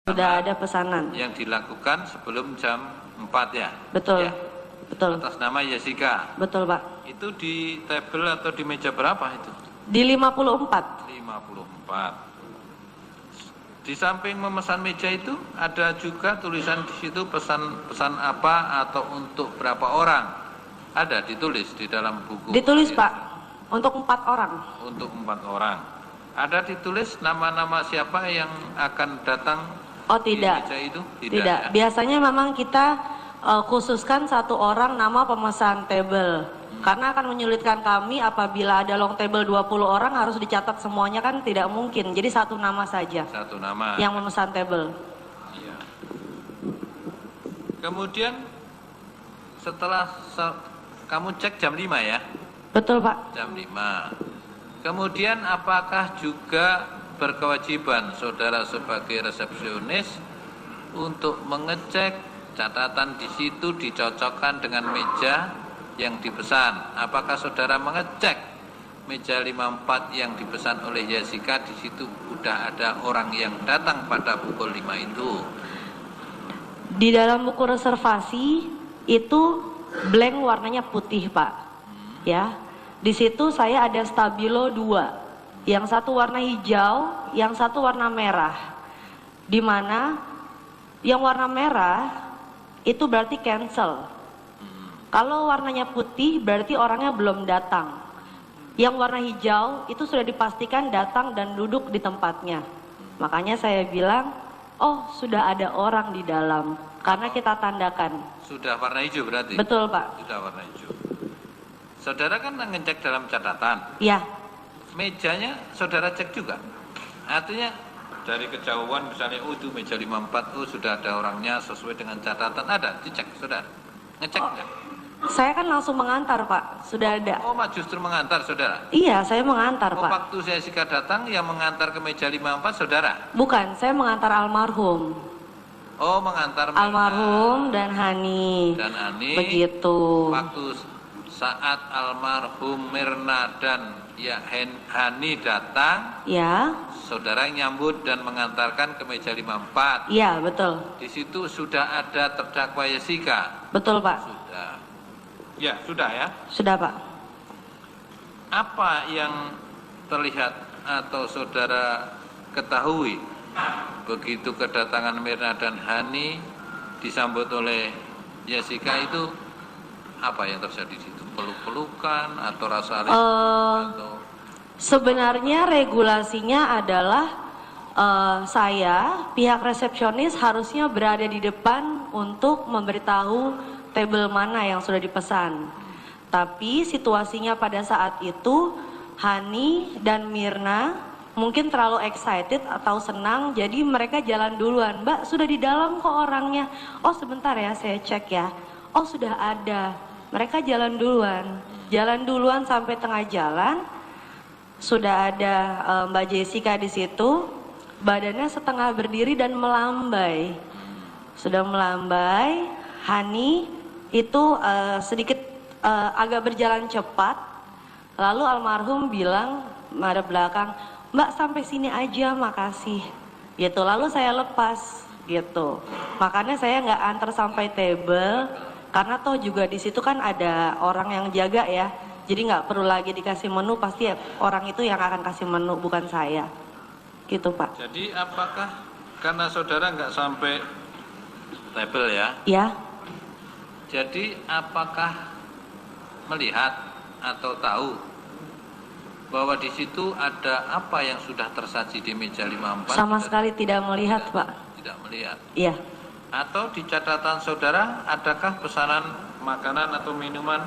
Sudah ada pesanan. Yang dilakukan sebelum jam 4 ya? Betul. Ya. Betul. Atas nama Jessica. Betul, Pak. Itu di tabel atau di meja berapa itu? Di 54. 54. Di samping memesan meja itu ada juga tulisan di situ pesan apa atau untuk berapa orang? Ada ditulis di dalam buku. Ditulis, Pak. Untuk 4 orang. Untuk 4 orang. Ada ditulis nama-nama siapa yang akan datang? Oh, tidak. Di meja itu? Tidak. Ya? Biasanya memang kita khususkan 1 orang nama pemesan table. Karena akan menyulitkan kami apabila ada long table 20 orang harus dicatat semuanya, kan tidak mungkin. Jadi 1 nama saja. 1 nama. Yang memesan table. Iya. Kemudian setelah kamu cek jam 5 ya? Betul, Pak. Jam 5. Kemudian apakah juga berkewajiban saudara sebagai resepsionis untuk mengecek catatan di situ dicocokkan dengan meja yang dipesan? Apakah saudara mengecek meja 54 yang dipesan oleh Jessica, di situ sudah ada orang yang datang pada pukul 5 itu? Di dalam buku reservasi itu blank warnanya putih, Pak. Ya. Di situ saya ada stabilo 2. Yang satu warna hijau, yang satu warna merah. Di mana yang warna merah itu berarti cancel. Kalau warnanya putih berarti orangnya belum datang. Yang warna hijau itu sudah dipastikan datang dan duduk di tempatnya. Makanya saya bilang, oh sudah ada orang di dalam. Karena kita tandakan. Sudah warna hijau berarti? Betul, Pak. Sudah warna hijau. Saudara kan ngecek dalam catatan. Iya. Mejanya saudara cek juga. Artinya dari kejauhan misalnya, oh itu meja 54, oh sudah ada orangnya sesuai dengan catatan, ada dicek saudara? Ngecek enggak? Saya kan langsung mengantar, Pak. Sudah ada. Oh, justru mengantar saudara? Iya, saya mengantar, Pak. Waktu Jessica datang yang mengantar ke meja 54 saudara? Bukan, saya mengantar almarhum. Oh, mengantar almarhum dan Hani. Dan Ani. Begitu. Waktu saat almarhum Mirna dan Hani datang, ya, saudara nyambut dan mengantarkan ke meja 54. Iya, betul. Di situ sudah ada terdakwa Jessica. Betul, Pak. Sudah. Ya, sudah ya. Sudah, Pak. Apa yang terlihat atau saudara ketahui begitu kedatangan Mirna dan Hani disambut oleh Jessica itu, apa yang terjadi di situ? Peluk-pelukan atau rasa atau... Sebenarnya regulasinya adalah saya, pihak resepsionis harusnya berada di depan untuk memberitahu table mana yang sudah dipesan. Tapi situasinya pada saat itu Hani dan Mirna mungkin terlalu excited atau senang, jadi mereka jalan duluan. Mbak, sudah di dalam kok orangnya. Oh sebentar ya, saya cek ya. Oh sudah ada. Mereka jalan duluan sampai tengah jalan. Sudah ada Mbak Jessica di situ, badannya setengah berdiri dan melambai. Sudah melambai, Hani itu sedikit agak berjalan cepat. Lalu almarhum bilang madep belakang, Mbak sampai sini aja, makasih. Gitu. Lalu saya lepas, gitu. Makanya saya nggak antar sampai table. Karena toh juga di situ kan ada orang yang jaga ya, jadi nggak perlu lagi dikasih menu, pasti orang itu yang akan kasih menu, bukan saya, gitu Pak. Jadi apakah karena saudara nggak sampai table ya? Ya. Jadi apakah melihat atau tahu bahwa di situ ada apa yang sudah tersaji di meja 54? Sama sekali tidak melihat, Pak. Tidak melihat. Iya. Atau di catatan saudara adakah pesanan makanan atau minuman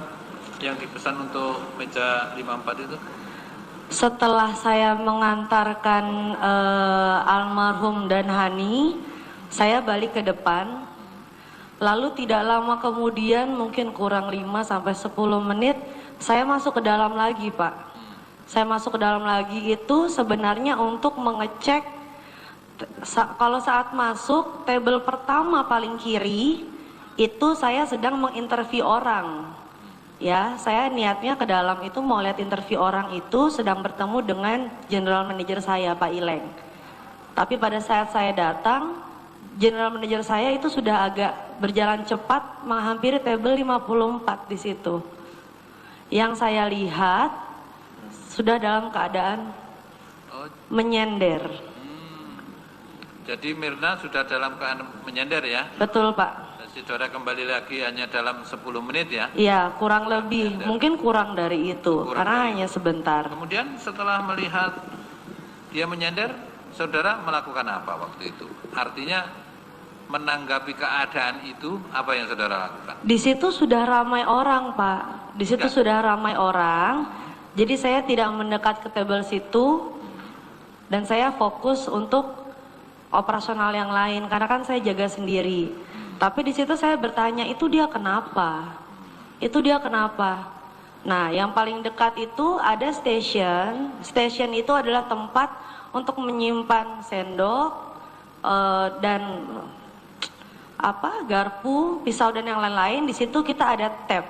yang dipesan untuk meja 54 itu? Setelah saya mengantarkan almarhum dan Hani, saya balik ke depan. Lalu tidak lama kemudian, mungkin kurang 5-10 menit, saya masuk ke dalam lagi, Pak. Saya masuk ke dalam lagi itu sebenarnya untuk mengecek. Kalau saat masuk, table pertama paling kiri itu saya sedang menginterview orang. Ya, saya niatnya ke dalam itu mau lihat interview orang itu, sedang bertemu dengan general manager saya, Pak Ileng. Tapi pada saat saya datang, general manager saya itu sudah agak berjalan cepat menghampiri table 54 di situ. Yang saya lihat sudah dalam keadaan menyender. Jadi Mirna sudah dalam keadaan menyender ya? Betul Pak. Saudara kembali lagi hanya dalam 10 menit ya? Iya, kurang lebih, mungkin kurang dari itu, karena hanya sebentar. Kemudian setelah melihat dia menyender, saudara melakukan apa waktu itu? Artinya menanggapi keadaan itu, apa yang saudara lakukan? Di situ sudah ramai orang Pak, di situ sudah ramai orang, jadi saya tidak mendekat ke table situ, dan saya fokus untuk operasional yang lain, karena kan saya jaga sendiri. Tapi di situ saya bertanya, itu dia kenapa? Itu dia kenapa? Nah, yang paling dekat itu ada station. Station itu adalah tempat untuk menyimpan sendok dan garpu, pisau dan yang lain-lain. Di situ kita ada tab.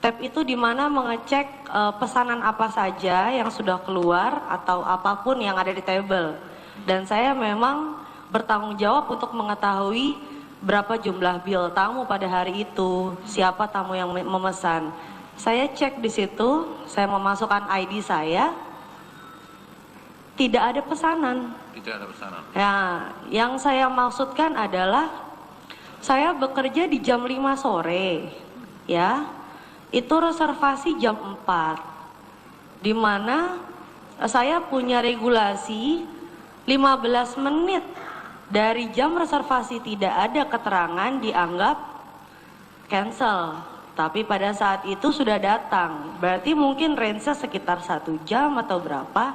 Tab itu dimana mengecek pesanan apa saja yang sudah keluar atau apapun yang ada di table. Dan saya memang bertanggung jawab untuk mengetahui berapa jumlah bill tamu pada hari itu, siapa tamu yang memesan. Saya cek di situ, saya memasukkan ID saya, tidak ada pesanan. Tidak ada pesanan. Ya, yang saya maksudkan adalah saya bekerja di jam 5 sore, ya, itu reservasi jam 4, di mana saya punya regulasi 15 menit. Dari jam reservasi tidak ada keterangan dianggap cancel. Tapi pada saat itu sudah datang. Berarti mungkin range-nya sekitar 1 jam atau berapa.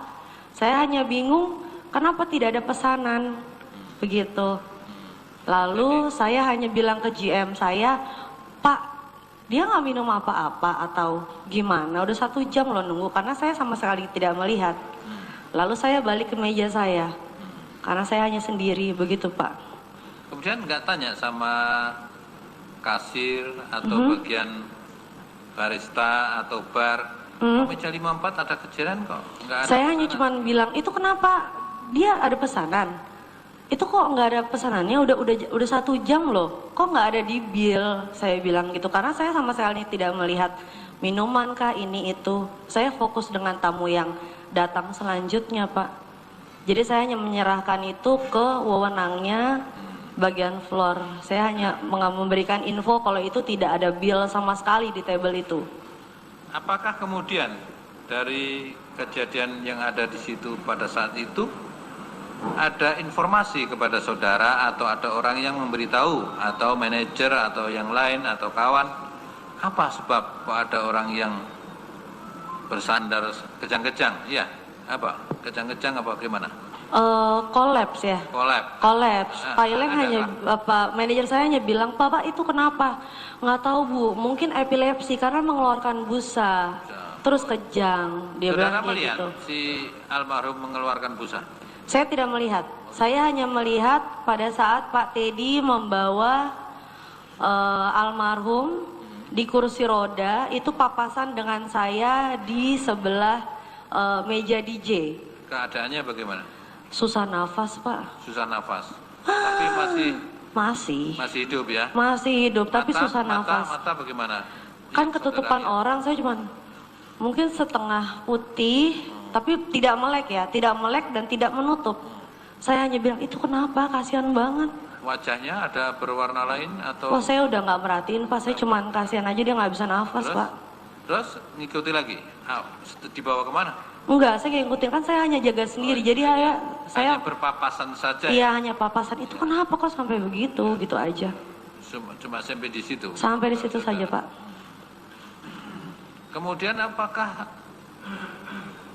Saya hanya bingung kenapa tidak ada pesanan. Begitu. Lalu saya hanya bilang ke GM saya, Pak, dia nggak minum apa-apa atau gimana? Udah 1 jam loh nunggu, karena saya sama sekali tidak melihat. Lalu saya balik ke meja saya. Karena saya hanya sendiri, begitu Pak. Kemudian nggak tanya sama kasir atau bagian barista atau bar, meja 54 ada kejadian kok? Nggak ada saya hanya pesanan. cuma bilang, itu kenapa dia ada pesanan? Itu kok nggak ada pesanannya? Udah 1 jam loh, kok nggak ada di bill? Saya bilang gitu, karena saya sama sekali tidak melihat minuman kah ini itu. Saya fokus dengan tamu yang datang selanjutnya Pak. Jadi saya hanya menyerahkan itu ke wewenangnya bagian floor. Saya hanya memberikan info kalau itu tidak ada bill sama sekali di table itu. Apakah kemudian dari kejadian yang ada di situ pada saat itu ada informasi kepada saudara atau ada orang yang memberitahu atau manajer atau yang lain atau kawan, apa sebab kok ada orang yang bersandar kejang-kejang? Iya. Apa? Kejang-kejang apa gimana? Kolaps ya. Kolaps. Pak Ileng hanya, manajer saya hanya bilang, Pak itu kenapa? Nggak tahu Bu, mungkin epilepsi karena mengeluarkan busa. Terus kejang. Dia bilang melihat gitu. Si almarhum mengeluarkan busa? Saya tidak melihat. Saya hanya melihat pada saat Pak Teddy membawa almarhum di kursi roda, itu papasan dengan saya di sebelah meja DJ. Keadaannya bagaimana? Susah nafas Pak. Susah nafas. Tapi masih hidup ya? Masih hidup, tapi susah nafas. Mata bagaimana? Kan ketutupan orang, saya cuma mungkin setengah putih, tapi tidak melek ya, tidak melek dan tidak menutup. Saya hanya bilang, itu kenapa? Kasihan banget. Wajahnya ada berwarna lain atau? Oh, saya udah nggak merhatiin Pak, saya cuma kasihan aja dia nggak bisa nafas Pak. Terus ngikuti lagi? Dibawa kemana? Enggak, saya ngikutin, kan saya hanya jaga sendiri, jadi saya hanya berpapasan saja. Iya, hanya papasan. Itu kenapa kok sampai begitu? Gitu aja. Cuma sampai di situ. Sampai di situ saja Pak. Kemudian apakah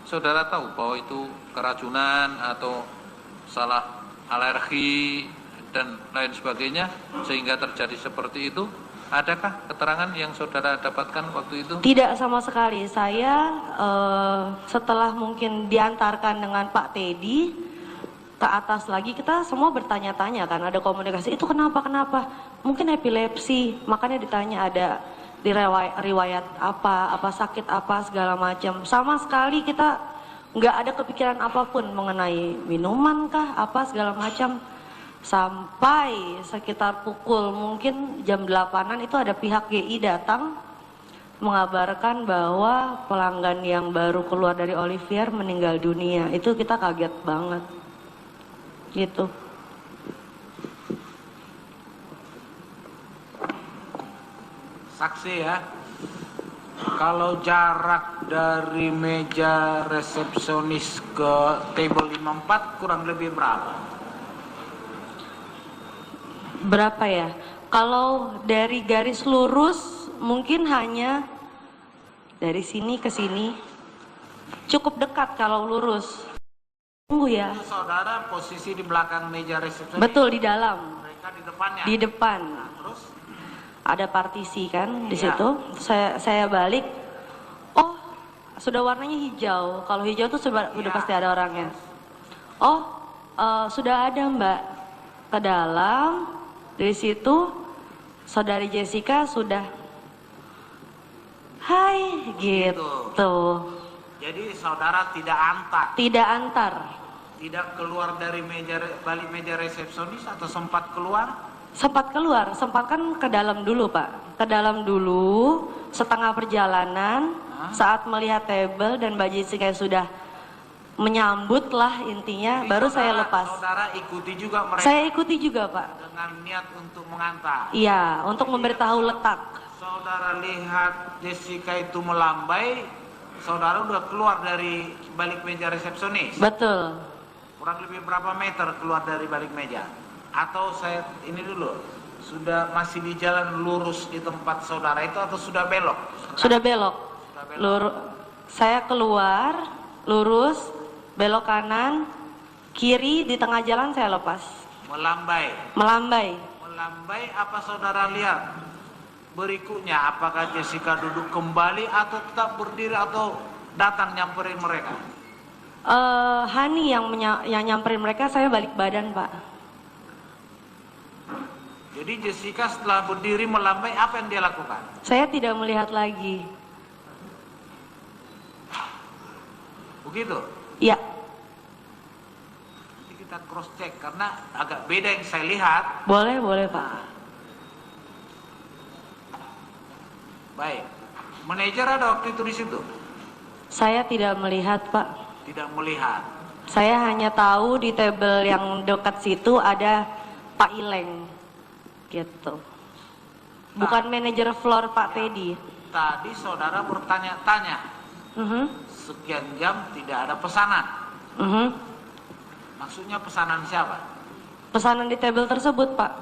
saudara tahu bahwa itu keracunan atau salah alergi dan lain sebagainya sehingga terjadi seperti itu? Adakah keterangan yang saudara dapatkan waktu itu? Tidak sama sekali. Saya setelah mungkin diantarkan dengan Pak Teddy ke atas lagi, kita semua bertanya-tanya kan, ada komunikasi, itu kenapa? Mungkin epilepsi, makanya ditanya ada di riwayat apa sakit apa segala macam. Sama sekali kita nggak ada kepikiran apapun mengenai minuman kah apa segala macam. Sampai sekitar pukul mungkin jam 8-an itu ada pihak GI datang mengabarkan bahwa pelanggan yang baru keluar dari Olivier meninggal dunia. Itu kita kaget banget. Gitu. Saksi ya. Kalau jarak dari meja resepsionis ke table 54 kurang lebih berapa? Berapa ya? Kalau dari garis lurus mungkin hanya dari sini ke sini. Cukup dekat kalau lurus. Tunggu ya. Itu saudara posisi di belakang meja resepsionis? Betul, di dalam. Mereka di depannya? Di depan. Nah, terus? Ada partisi kan di Iya. situ. Saya balik. Oh, sudah warnanya hijau. Kalau hijau tuh udah Iya. pasti ada orangnya. Oh, sudah ada Mbak. Ke dalam. Dari situ saudari Jessica sudah hai gitu. Jadi saudara tidak antar? Tidak antar. Tidak keluar dari balik meja resepsionis atau sempat keluar? Sempat keluar, sempat kan ke dalam dulu Pak. Ke dalam dulu, setengah perjalanan, saat melihat table dan Mbak Jessica sudah menyambut lah intinya, Jadi baru saya lepas. Saudara ikuti juga mereka? Saya ikuti juga Pak. Dengan niat untuk mengantar? Iya, untuk memberitahu letak. Saudara lihat Jessica itu melambai, saudara udah keluar dari balik meja resepsionis? Betul. Kurang lebih berapa meter keluar dari balik meja? Atau saya ini dulu, sudah masih di jalan lurus di tempat saudara itu atau sudah belok? Sudah belok. Sudah belok. Saya keluar, lurus, belok kanan, kiri, di tengah jalan saya lepas. Melambai. Melambai. Melambai apa saudara lihat? Berikutnya apakah Jessica duduk kembali atau tetap berdiri atau datang nyamperin mereka? Hani yang nyamperin mereka, saya balik badan Pak. Jadi Jessica setelah berdiri melambai apa yang dia lakukan? Saya tidak melihat lagi. Begitu? Ya, Jadi kita cross check karena agak beda yang saya lihat. boleh Pak. Baik. Manajer ada waktu itu di situ? Saya tidak melihat Pak. Tidak melihat. Saya hanya tahu di table yang dekat situ ada Pak Ileng. Gitu. Bukan manajer floor Pak Teddy. Tadi saudara bertanya-tanya. Sekian jam tidak ada pesanan. Maksudnya pesanan siapa? Pesanan di table tersebut Pak.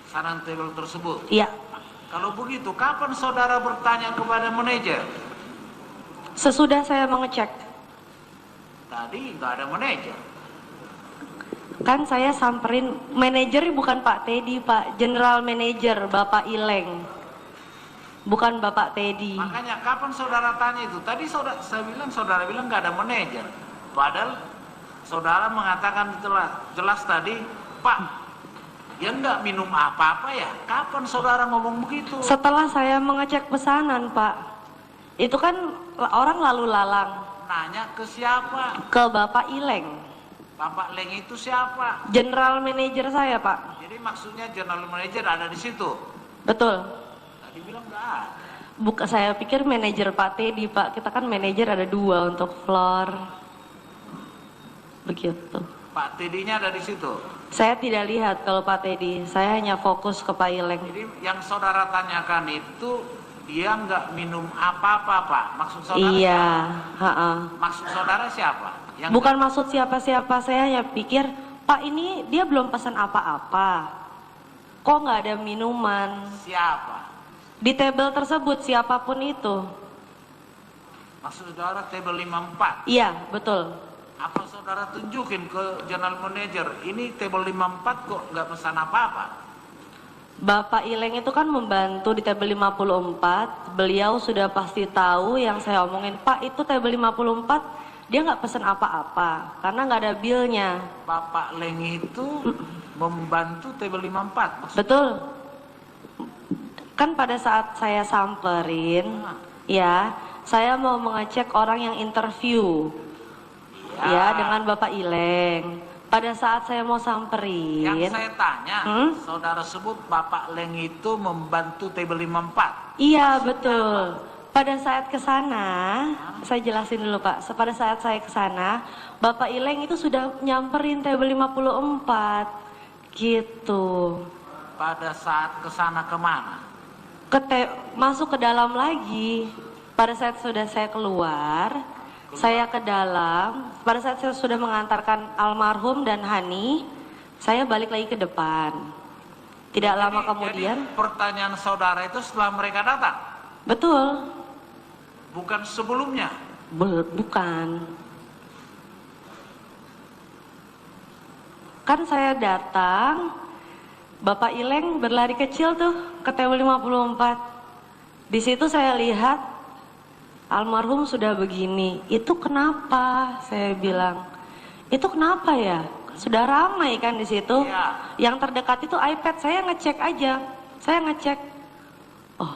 Pesanan table tersebut. Iya. Kalau begitu, kapan saudara bertanya kepada manajer? Sesudah saya mengecek. Tadi nggak ada manajer. Kan saya samperin, manajer bukan Pak Teddy Pak, general manager Bapak Ileng. Bukan Bapak Teddy. Makanya kapan saudara tanya itu? Tadi saudara bilang nggak ada manajer. Padahal saudara mengatakan jelas tadi, Pak, dia nggak minum apa-apa ya? Kapan saudara ngomong begitu? Setelah saya mengecek pesanan Pak, itu kan orang lalu lalang. Nanya ke siapa? Ke Bapak Ileng. Bapak Leng itu siapa? General manager saya Pak. Jadi maksudnya general manager ada di situ? Betul. Tadi bilang nggak ada. Bukan, saya pikir manajer Pak Teddy Pak. Kita kan manajer ada 2 untuk floor. Begitu. Pak Teddy-nya ada di situ? Saya tidak lihat kalau Pak Teddy. Saya hanya fokus ke Pak Ileng. Jadi yang saudara tanyakan itu dia nggak minum apa-apa Pak? Maksud saudara Iya. siapa? Maksud saudara siapa? Bukan maksud siapa-siapa, saya hanya pikir, Pak ini dia belum pesan apa-apa. Kok nggak ada minuman? Siapa? Di table tersebut siapapun itu. Maksud saudara table 54? Iya, betul. Apa saudara tunjukin ke general manager, ini table 54 kok nggak pesan apa-apa? Bapak Ileng itu kan membantu di table 54, beliau sudah pasti tahu yang saya omongin, Pak itu table 54, dia nggak pesan apa-apa, karena nggak ada bilnya. Bapak Leng itu membantu table 54? Maksud Betul. Kan pada saat saya samperin, ya, saya mau mengecek orang yang interview, ya, dengan Bapak Ileng. pada saat saya mau samperin. Yang saya tanya, saudara sebut Bapak Leng itu membantu table 54. Iya, betul. Pada saat ke sana, saya jelasin dulu Pak. Pada saat saya ke sana, Bapak Ileng itu sudah nyamperin table 54. Gitu. Pada saat ke sana kemana? Masuk ke dalam lagi. Pada saat sudah saya keluar, saya ke dalam. Pada saat saya sudah mengantarkan almarhum dan Hani, saya balik lagi ke depan. Tidak lama kemudian. Jadi pertanyaan saudara itu setelah mereka datang? Betul. Bukan sebelumnya? Bukan. Kan saya datang, Bapak Ileng berlari kecil tuh ke table 54. Di situ saya lihat almarhum sudah begini. Itu kenapa? Saya bilang. Itu kenapa ya? Sudah ramai kan di situ. Ya. Yang terdekat itu iPad. Saya ngecek aja. Saya ngecek. Oh,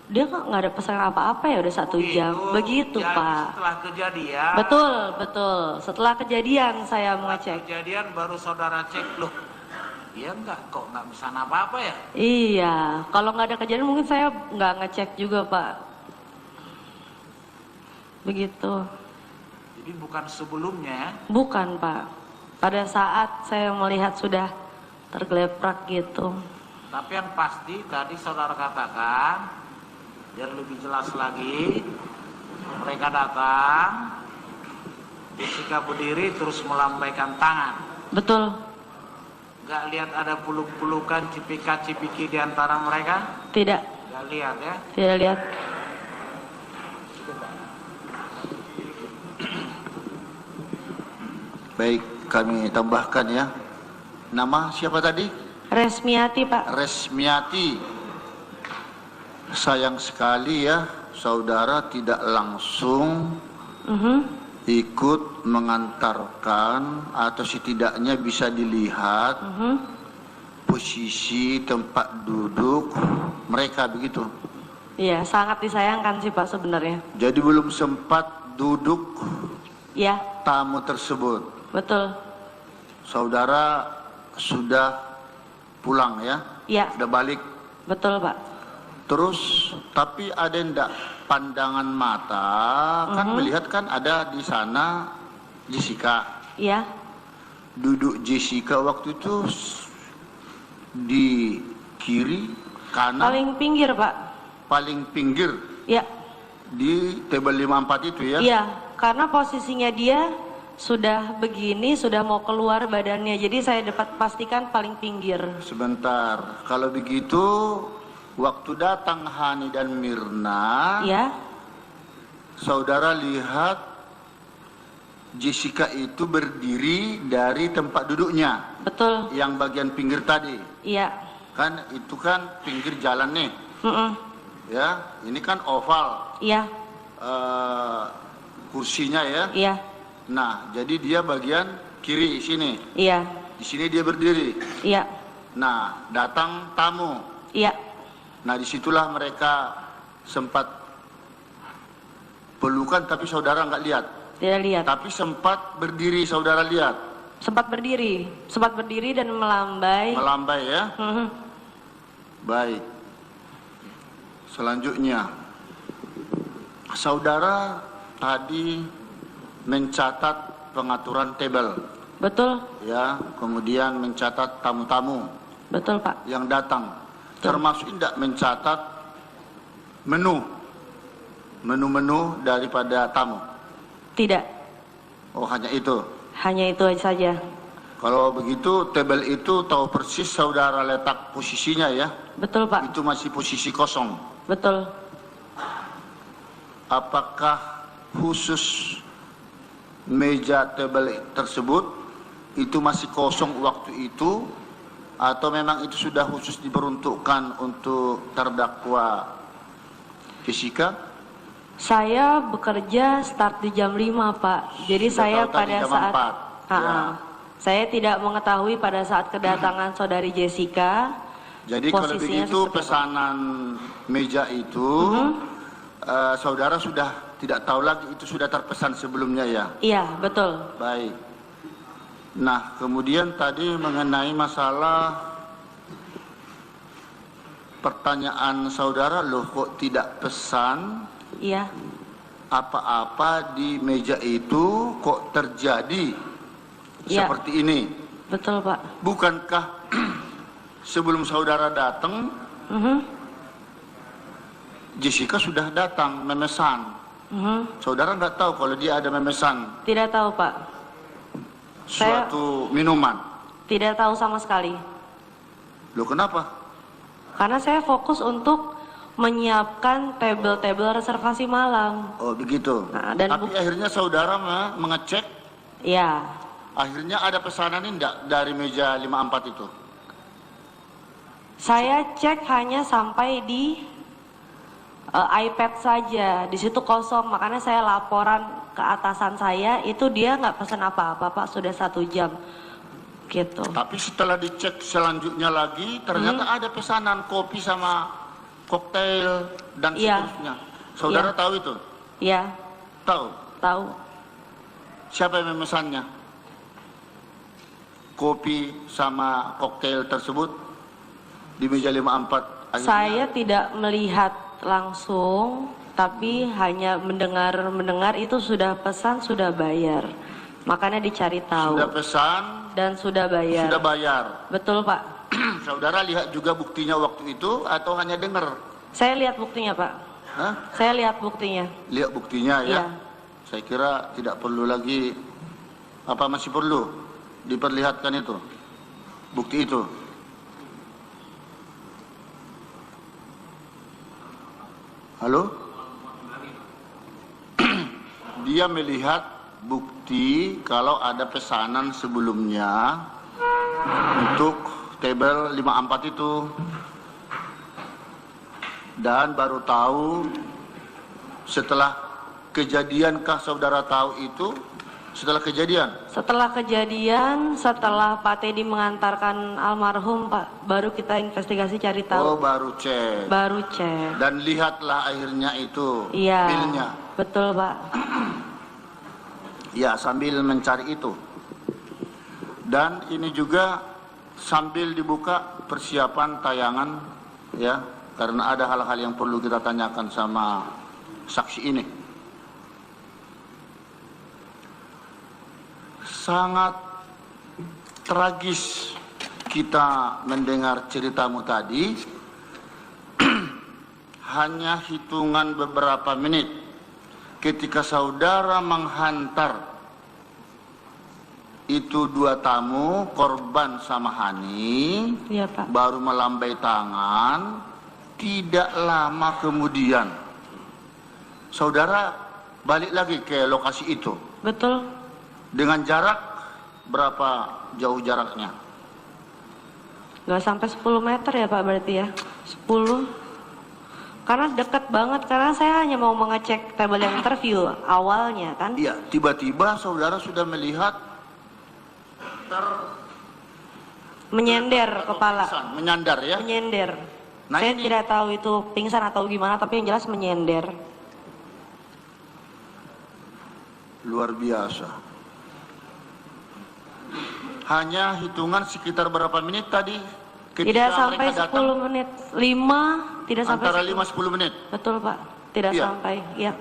dia kok nggak ada pesan apa-apa ya, udah 1 jam. Begitu jadi Pak. Setelah kejadian. Betul. Setelah kejadian saya mengecek. Kejadian baru saudara cek, loh, dia kok nggak pesan apa-apa ya? Iya, kalau nggak ada kejadian mungkin saya nggak ngecek juga Pak. Begitu. Jadi bukan sebelumnya ya? Bukan Pak. Pada saat saya melihat sudah tergeleprak gitu. Tapi yang pasti tadi saudara katakan, biar lebih jelas lagi, mereka datang, Jessica berdiri terus melambaikan tangan. Betul. Gak lihat ada peluk-pelukan, cipika-cipiki di antara mereka? Tidak. Gak lihat ya? Tidak lihat. Baik, kami tambahkan ya. Nama siapa tadi? Resmiati Pak. Resmiati. Sayang sekali ya, saudara tidak langsung ikut mengantarkan atau setidaknya bisa dilihat posisi tempat duduk mereka begitu. Iya, sangat disayangkan sih Pak sebenarnya. Jadi belum sempat duduk Iya, tamu tersebut. betul. Saudara sudah pulang ya? Iya, Sudah balik. betul Pak. Terus tapi ada enggak pandangan mata kan melihat kan ada di sana Jessica. Iya, Duduk Jessica waktu itu di kiri kanan paling pinggir Pak. paling pinggir Iya, di table 54 itu ya. iya. Karena posisinya dia sudah begini, sudah mau keluar badannya. Jadi saya dapat pastikan paling pinggir. Sebentar. Kalau begitu waktu datang Hani dan Mirna, Iya, saudara lihat Jessica itu berdiri dari tempat duduknya betul. yang bagian pinggir tadi. Iya. Kan itu kan pinggir jalan nih. Ya, ini kan oval Iya, kursinya ya. iya, Nah, jadi dia bagian kiri sini. iya, Di sini dia berdiri. iya, Nah, datang tamu. iya. Nah, disitulah mereka sempat pelukan tapi saudara nggak lihat. Tidak lihat. Tapi sempat berdiri saudara lihat. Sempat berdiri dan melambai. Melambai ya. Mhm. Baik. Selanjutnya, saudara tadi mencatat pengaturan table, Betul, ya, kemudian mencatat tamu-tamu betul Pak. yang datang, Betul. termasuk tidak mencatat menu-menu daripada tamu. Tidak, Oh, hanya itu. hanya itu saja. Kalau begitu, table itu tahu persis saudara letak posisinya ya. Betul Pak, Itu masih posisi kosong. betul. Apakah khusus meja table tersebut itu masih kosong waktu itu, atau memang itu sudah khusus diperuntukkan untuk terdakwa Jessica? Saya bekerja start di jam 5 Pak. Jadi Sudah saya tahu tadi pada jam saat 4. Ya. Saya tidak mengetahui pada saat kedatangan saudari Jessica. Jadi kalau posisinya begitu seperti apa. pesanan meja itu saudara sudah tidak tahu lagi itu sudah terpesan sebelumnya ya. Iya, betul. Baik. Nah, kemudian tadi mengenai masalah pertanyaan saudara, loh kok tidak pesan Iya, apa-apa di meja itu, kok terjadi Iya. seperti ini? betul Pak. Bukankah sebelum saudara datang, Mhm, Jessica sudah datang memesan? mhm. Saudara nggak tahu kalau dia ada memesan Tidak tahu Pak, suatu minuman. tidak tahu sama sekali. Loh kenapa? Karena saya fokus untuk menyiapkan tabel-tabel reservasi malam. Oh begitu. Nah, dan Tapi akhirnya saudara mengecek, Ya, akhirnya ada pesanan ini enggak dari meja 54 itu? saya cek hanya sampai di iPad saja. Di situ kosong, makanya saya laporan ke atasan saya, itu dia nggak pesan apa-apa Pak, sudah 1 jam. Gitu. Tapi setelah dicek selanjutnya lagi, ternyata ada pesanan kopi sama koktail dan Iya. seterusnya. Saudara tahu itu? Ya, Tahu? tahu. Siapa yang memesannya? Kopi sama koktail tersebut di meja 54. Akhirnya, Saya tidak melihat langsung, tapi hanya mendengar itu sudah pesan, sudah bayar. Makanya dicari tahu. sudah pesan, Dan sudah bayar. sudah bayar. Betul Pak. Saudara lihat juga buktinya waktu itu atau hanya dengar? Saya lihat buktinya Pak. Hah? Saya lihat buktinya. Lihat buktinya ya. Iya. Saya kira tidak perlu lagi, apa masih perlu diperlihatkan itu, bukti itu. Halo? Dia melihat bukti kalau ada pesanan sebelumnya untuk tabel 54 itu. Dan baru tahu setelah kejadiankah saudara tahu itu? Setelah kejadian? Setelah kejadian, setelah Pak Teddy mengantarkan almarhum Pak, baru kita investigasi cari Oh tahu. baru cek. Baru cek. Dan lihatlah akhirnya itu Iya. bilnya. Betul Pak. Ya sambil mencari itu. Dan ini juga sambil dibuka persiapan tayangan ya, karena ada hal-hal yang perlu kita tanyakan sama saksi ini. Sangat tragis kita mendengar ceritamu tadi. Hanya hitungan beberapa menit ketika saudara menghantar itu 2 tamu, korban sama Hani, Iya Pak. baru melambai tangan. Tidak lama kemudian saudara balik lagi ke lokasi itu. Betul. Dengan jarak berapa jauh jaraknya? Nggak sampai 10 meter ya Pak berarti ya? 10. Karena dekat banget, karena saya hanya mau mengecek tabel yang interview awalnya kan. Iya, tiba-tiba saudara sudah melihat Menyender kepala. menyandar ya. Menyender. Nah, Saya ini- tidak tahu itu pingsan atau gimana, tapi yang jelas menyender. Luar biasa. Hanya hitungan sekitar berapa menit tadi ketika Tidak sampai mereka datang? 10 menit. 5, tidak sampai Antara 10. 5-10 menit. Betul Pak. Tidak Iya. sampai. Ya.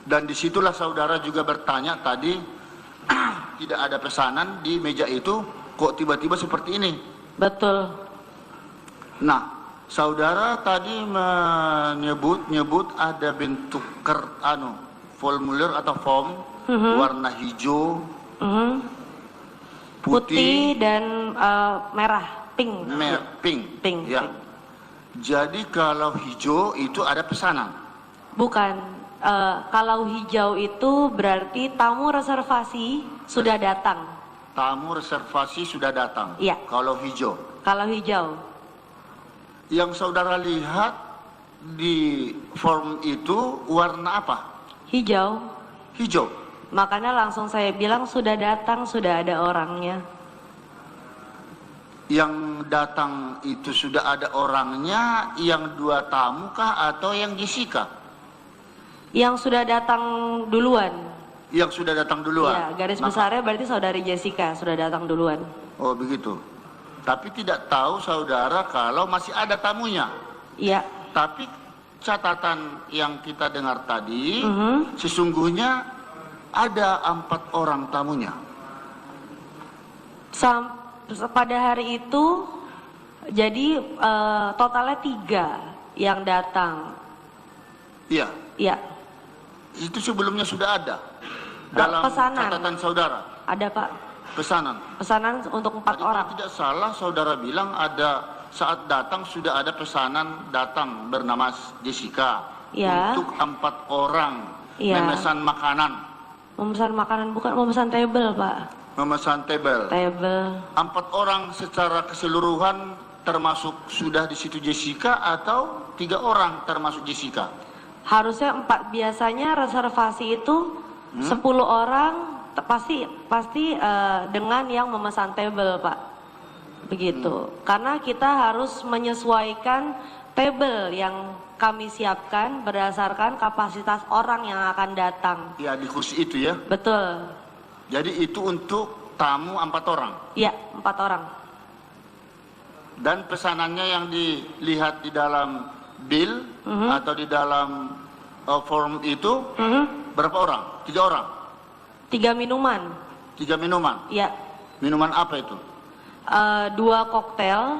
Dan disitulah saudara juga bertanya tadi, tidak ada pesanan di meja itu, kok tiba-tiba seperti ini? Betul. Nah, saudara tadi menyebut ada bentuk formulir atau form warna hijau, Mhm. Putih putih, dan merah, pink. pink. Pink, Ya. pink. Jadi kalau hijau itu ada pesanan. Bukan. Kalau hijau itu berarti tamu reservasi sudah datang. Tamu reservasi sudah datang. Iya. Kalau hijau. Kalau hijau. Yang saudara lihat di form itu warna apa? Hijau. Hijau. Makanya langsung saya bilang sudah datang, sudah ada orangnya. Yang datang itu sudah ada orangnya, yang 2 tamu kah atau yang Jessica? Yang sudah datang duluan. Yang sudah datang duluan. Ya, garis besarnya berarti saudari Jessica sudah datang duluan. Oh begitu. Tapi tidak tahu saudara kalau masih ada tamunya. Iya. Tapi catatan yang kita dengar tadi, sesungguhnya ada 4 orang tamunya. Pada hari itu, jadi totalnya 3 yang datang. Iya. Iya. Itu sebelumnya sudah ada dalam pesanan. catatan saudara. Ada Pak. Pesanan. Pesanan untuk 4 Tadi orang. kalau tidak salah saudara bilang ada saat datang sudah ada pesanan datang bernama Jessica Ya. untuk 4 orang Ya. memesan makanan, Memesan makanan bukan memesan table Pak. memesan table. Table. 4 orang secara keseluruhan termasuk sudah di situ Jessica atau 3 orang termasuk Jessica? Harusnya 4, biasanya reservasi itu 10 orang pasti dengan yang memesan table Pak, begitu. Karena kita harus menyesuaikan table yang kami siapkan berdasarkan kapasitas orang yang akan datang. Ya di kursi itu ya. Betul. Jadi itu untuk tamu 4 orang. Iya, 4 orang. Dan pesanannya yang dilihat di dalam bill atau di dalam form itu berapa orang? 3 orang. 3 minuman. 3 minuman. Iya. Minuman apa itu? 2 koktail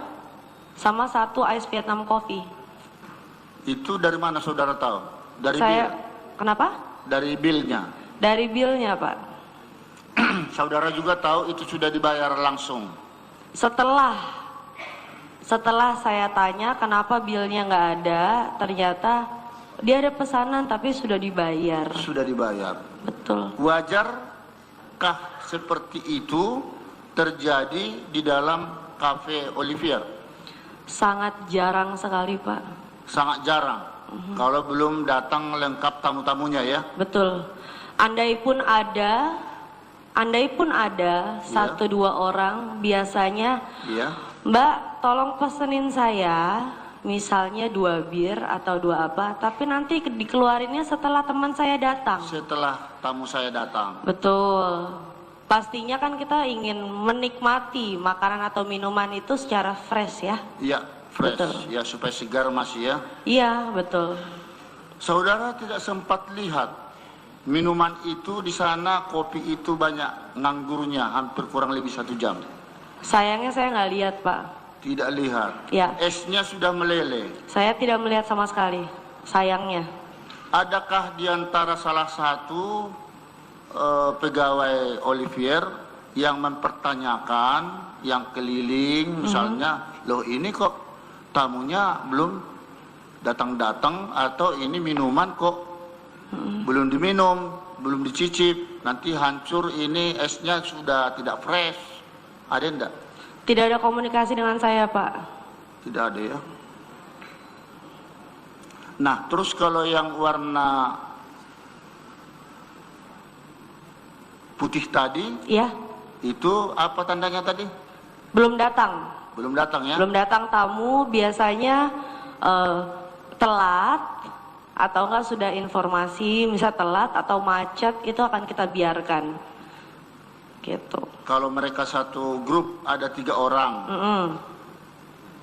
sama 1 ice Vietnam coffee. Itu dari mana saudara tahu? Dari Saya bill. kenapa? Dari billnya. Dari billnya Pak. Saudara juga tahu itu sudah dibayar langsung. Setelah saya tanya kenapa billnya nggak ada, ternyata dia ada pesanan tapi sudah dibayar. Sudah dibayar. Betul. Wajarkah seperti itu terjadi di dalam Cafe Olivier? Sangat jarang sekali Pak. Sangat jarang. Kalau belum datang lengkap tamu-tamunya ya. Betul. Andai pun ada 1-2 orang biasanya, Iya. Mbak tolong pesenin saya misalnya 2 bir atau 2 apa, tapi nanti dikeluarinnya setelah teman saya datang. Setelah tamu saya datang. Betul. Pastinya kan kita ingin menikmati makanan atau minuman itu secara fresh ya. Iya, fresh. Betul. Ya supaya segar masih ya. Iya, betul. Saudara tidak sempat lihat minuman itu di sana, kopi itu banyak nganggurnya, hampir kurang lebih 1 jam. Sayangnya saya nggak lihat Pak. Tidak lihat. Ya. Esnya sudah meleleh. Saya tidak melihat sama sekali. Sayangnya. Adakah di antara salah satu pegawai Olivier yang mempertanyakan, yang keliling misalnya, loh ini kok tamunya belum datang-datang, atau ini minuman kok belum diminum, belum dicicip, nanti hancur, ini esnya sudah tidak fresh. Ada enggak? Tidak ada komunikasi dengan saya Pak. Tidak ada ya. Nah, terus kalau yang warna putih tadi, Iya. itu apa tandanya tadi? Belum datang. Belum datang ya? Belum datang tamu, biasanya telat atau enggak sudah informasi, misal telat atau macet, itu akan kita biarkan. Gitu. Kalau mereka satu grup ada 3 orang,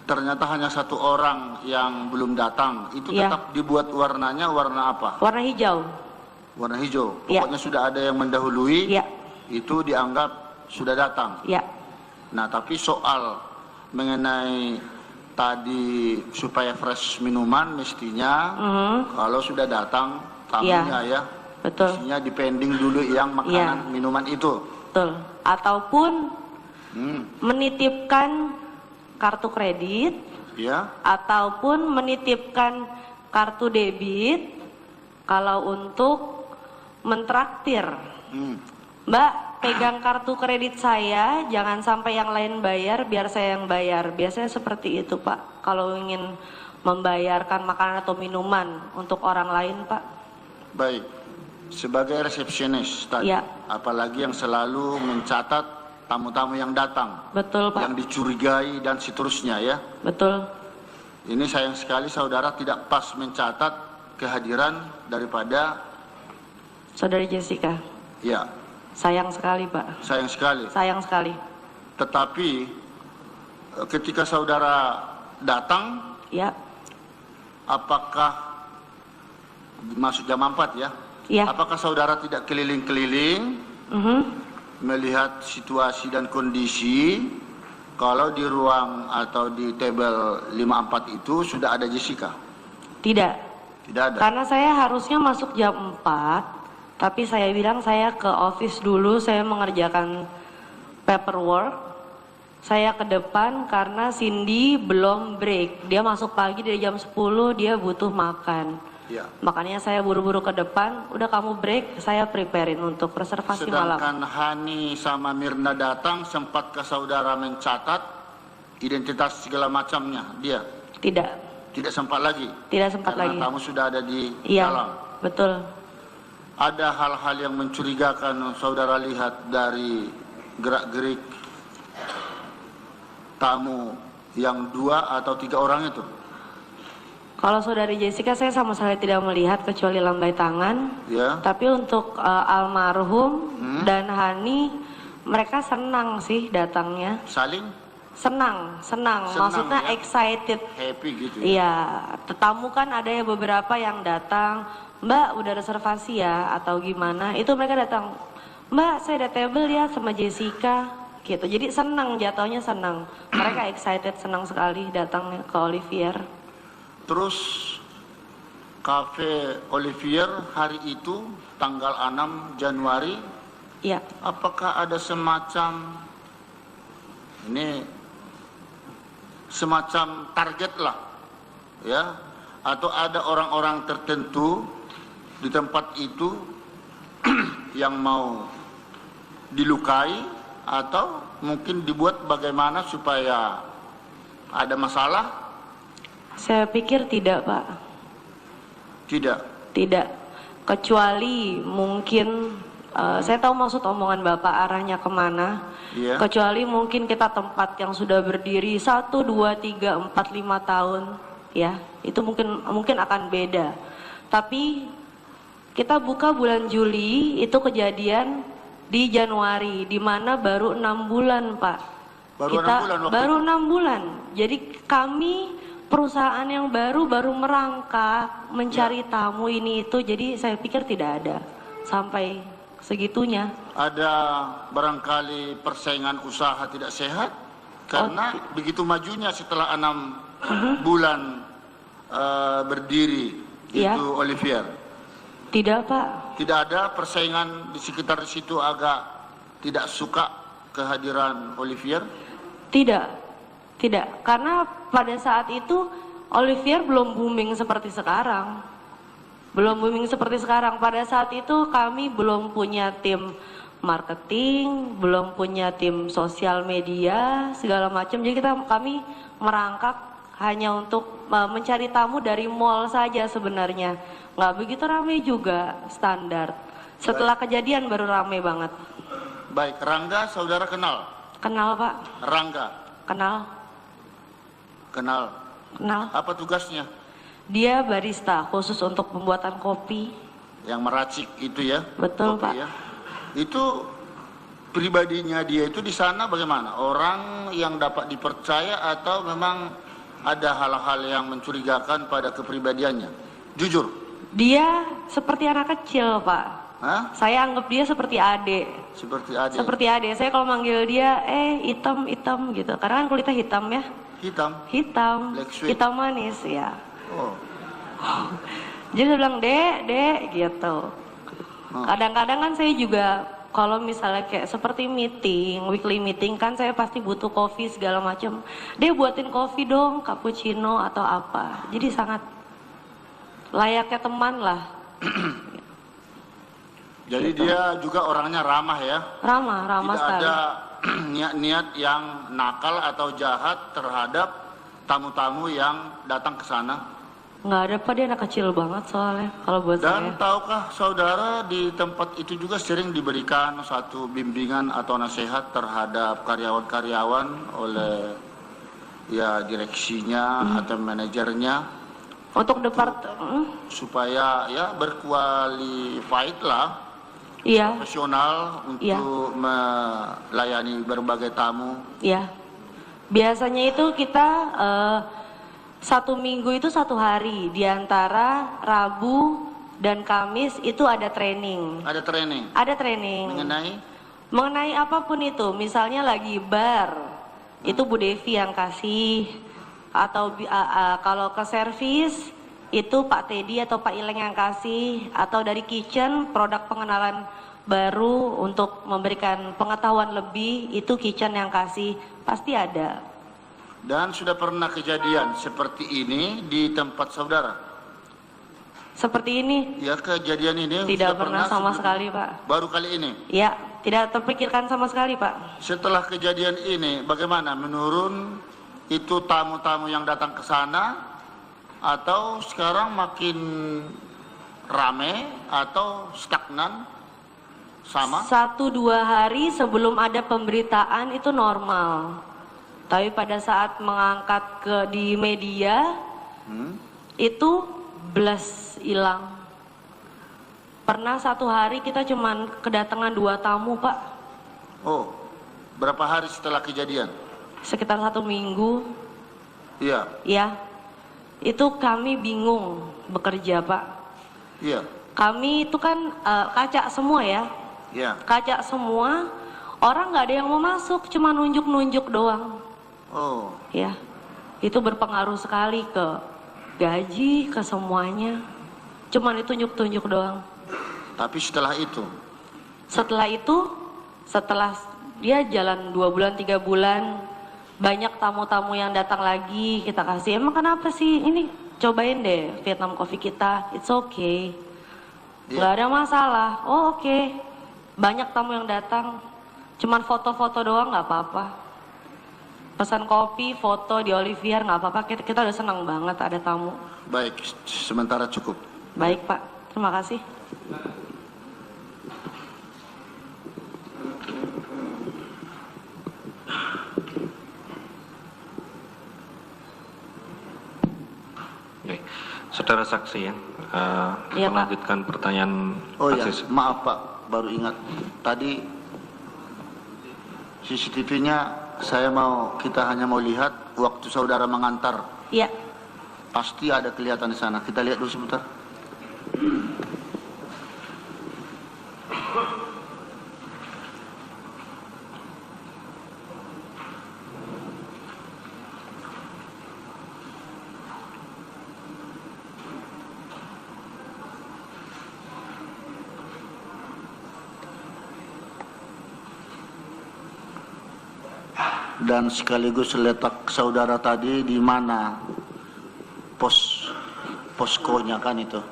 ternyata hanya 1 orang yang belum datang, itu Iya. tetap dibuat warnanya warna apa? Warna hijau. Warna hijau. Iya. Pokoknya sudah ada yang mendahului, Iya. itu dianggap sudah datang. Ya. Nah, tapi soal mengenai tadi supaya fresh minuman, mestinya kalau sudah datang tamunya ya, Betul. mestinya dipending dulu yang makanan minuman itu. Betul. Ataupun menitipkan kartu kredit, Ya, ataupun menitipkan kartu debit kalau untuk mentraktir. Mbak, pegang kartu kredit saya, jangan sampai yang lain bayar, biar saya yang bayar. Biasanya seperti itu Pak, kalau ingin membayarkan makanan atau minuman untuk orang lain Pak. baik. Sebagai resepsionis tadi, Ya. apalagi yang selalu mencatat tamu-tamu yang datang, Betul Pak. yang dicurigai dan seterusnya ya. Betul. Ini sayang sekali saudara tidak pas mencatat kehadiran daripada Saudari Jessica. ya, Sayang sekali, Pak. sayang sekali. Sayang sekali. Tetapi ketika saudara datang, Ya, apakah masuk jam 4 ya? ya. Apakah saudara tidak keliling-keliling Mhm. melihat situasi dan kondisi kalau di ruang atau di table 54 itu sudah ada Jessica? Tidak. Tidak ada. Karena saya harusnya masuk jam 4, tapi saya bilang saya ke office dulu, saya mengerjakan paperwork. Saya ke depan karena Cindy belum break. Dia masuk pagi dari jam 10, dia butuh makan. Ya. Makanya saya buru-buru ke depan, udah kamu break, saya preparein untuk reservasi malam. Sedangkan Hani sama Mirna datang, sempatkah saudara mencatat identitas segala macamnya dia? Tidak, Tidak sempat lagi. tidak sempat Karena lagi. kamu sudah ada di Iya, dalam. betul. Ada hal-hal yang mencurigakan saudara lihat dari gerak-gerik tamu yang 2 atau 3 orang itu? Kalau saudari Jessica saya sama sekali tidak melihat kecuali lambai tangan. Ya. Tapi untuk almarhum dan Hani, mereka senang sih datangnya. Saling Senang. Senang, Maksudnya ya? excited. happy gitu ya? Iya, tetamu kan ada ya beberapa yang datang, Mbak udah reservasi ya atau gimana? Itu mereka datang, Mbak saya ada table ya sama Jessica, gitu. Jadi senang, jatuhnya senang. Mereka excited, senang sekali datang ke Olivier. Terus Cafe Olivier hari itu tanggal 6 Januari, Iya, apakah ada semacam target lah ya, atau ada orang-orang tertentu di tempat itu yang mau dilukai atau mungkin dibuat bagaimana supaya ada masalah? saya pikir tidak Pak, Tidak. tidak. Kecuali mungkin, saya tahu maksud omongan Bapak arahnya kemana. Iya. Kecuali mungkin kita tempat yang sudah berdiri 1, 2, 3, 4, 5 tahun, ya itu mungkin akan beda. Tapi kita buka bulan Juli, itu kejadian di Januari, di mana baru 6 bulan Pak. Baru 6 bulan waktu baru itu? 6 bulan. Jadi kami perusahaan yang baru merangkak mencari tamu ini itu. Jadi saya pikir tidak ada sampai segitunya. Ada barangkali persaingan usaha tidak sehat karena begitu majunya setelah 6 bulan berdiri Iya. itu Olivier. Tidak Pak. Tidak ada persaingan di sekitar situ agak tidak suka kehadiran Olivier? Tidak, tidak. Karena pada saat itu Olivier belum booming seperti sekarang. Belum booming seperti sekarang. Pada saat itu kami belum punya tim marketing, belum punya tim sosial media, segala macam. Jadi kami merangkak hanya untuk mencari tamu dari mall saja sebenarnya. Nggak begitu ramai juga, standar. Setelah kejadian baru ramai banget. Baik, Rangga saudara kenal? Kenal Pak? Rangga Kenal? kenal. Kenal? Apa tugasnya? Dia barista khusus untuk pembuatan kopi. Yang meracik itu ya? Betul, Kopi Pak. ya? Itu pribadinya dia itu di sana bagaimana? Orang yang dapat dipercaya atau memang ada hal-hal yang mencurigakan pada kepribadiannya? Jujur. Dia seperti anak kecil, Pak. Hah? Saya anggap dia seperti adik. Seperti adik. Seperti adik. Saya kalau manggil dia, hitam gitu. Karena kan kulitnya hitam ya. Hitam. Hitam. Black sweet. Hitam manis ya. Oh. Jadi saya bilang, dek gitu. Kadang-kadang kan saya juga kalau misalnya kayak seperti meeting, weekly meeting kan saya pasti butuh kopi segala macam. Dia buatin kopi dong, cappuccino atau apa. Jadi sangat layaknya teman lah. Jadi dia juga orangnya ramah ya? Ramah Tidak sekali. ada niat-niat yang nakal atau jahat terhadap tamu-tamu yang datang ke sana. Nggak ada Pak, dia anak kecil banget soalnya kalau buat Dan saya. tahukah saudara di tempat itu juga sering diberikan satu bimbingan atau nasihat terhadap karyawan-karyawan oleh ya direksinya atau manajernya Untuk supaya ya berqualified lah, iya, profesional untuk melayani berbagai tamu. iya. Biasanya itu kita 1 minggu itu 1 hari, di antara Rabu dan Kamis itu ada training. Ada training Ada training. Mengenai apapun itu, misalnya lagi bar, itu Bu Devi yang kasih, atau kalau ke servis itu Pak Teddy atau Pak Ileng yang kasih, atau dari kitchen produk pengenalan baru untuk memberikan pengetahuan lebih, itu kitchen yang kasih, pasti ada. Dan sudah pernah kejadian seperti ini di tempat saudara? Seperti ini? Ya, kejadian ini tidak pernah sama sekali, Pak. Baru kali ini? Ya, tidak terpikirkan sama sekali, Pak. Setelah kejadian ini, bagaimana menurun itu tamu-tamu yang datang ke sana, atau sekarang makin rame atau stagnan? Sama? 1-2 hari sebelum ada pemberitaan itu normal. Tapi pada saat mengangkat di media, itu blast hilang. Pernah 1 hari kita cuman kedatangan 2 tamu, Pak. Oh, berapa hari setelah kejadian? Sekitar 1 minggu. Iya. Ya, itu kami bingung bekerja, Pak. Iya. Kami itu kan kaca semua ya. Iya. Kaca semua, orang nggak ada yang mau masuk, cuma nunjuk-nunjuk doang. Oh. Ya, itu berpengaruh sekali ke gaji, ke semuanya. Cuman ditunjuk-tunjuk doang. Tapi setelah itu? Setelah dia jalan 2 bulan, 3 bulan, banyak tamu-tamu yang datang lagi, kita kasih, emang kenapa sih? Ini cobain deh Vietnam Coffee kita, it's okay. Nggak ada masalah, oh oke. Banyak tamu yang datang, cuman foto-foto doang nggak apa-apa. Pesan kopi, foto di Olivier nggak apa-apa, kita udah senang banget ada tamu. Baik, sementara cukup. Baik Pak, terima kasih. Oke. Saudara saksi ya, Iya, Pak. melanjutkan pertanyaan. Oh ya, saksi. maaf Pak, baru ingat. Tadi CCTV-nya kita hanya mau lihat waktu saudara mengantar. Iya. Pasti ada kelihatan di sana. Kita lihat dulu sebentar. Dan sekaligus letak saudara tadi di mana poskonya kan itu.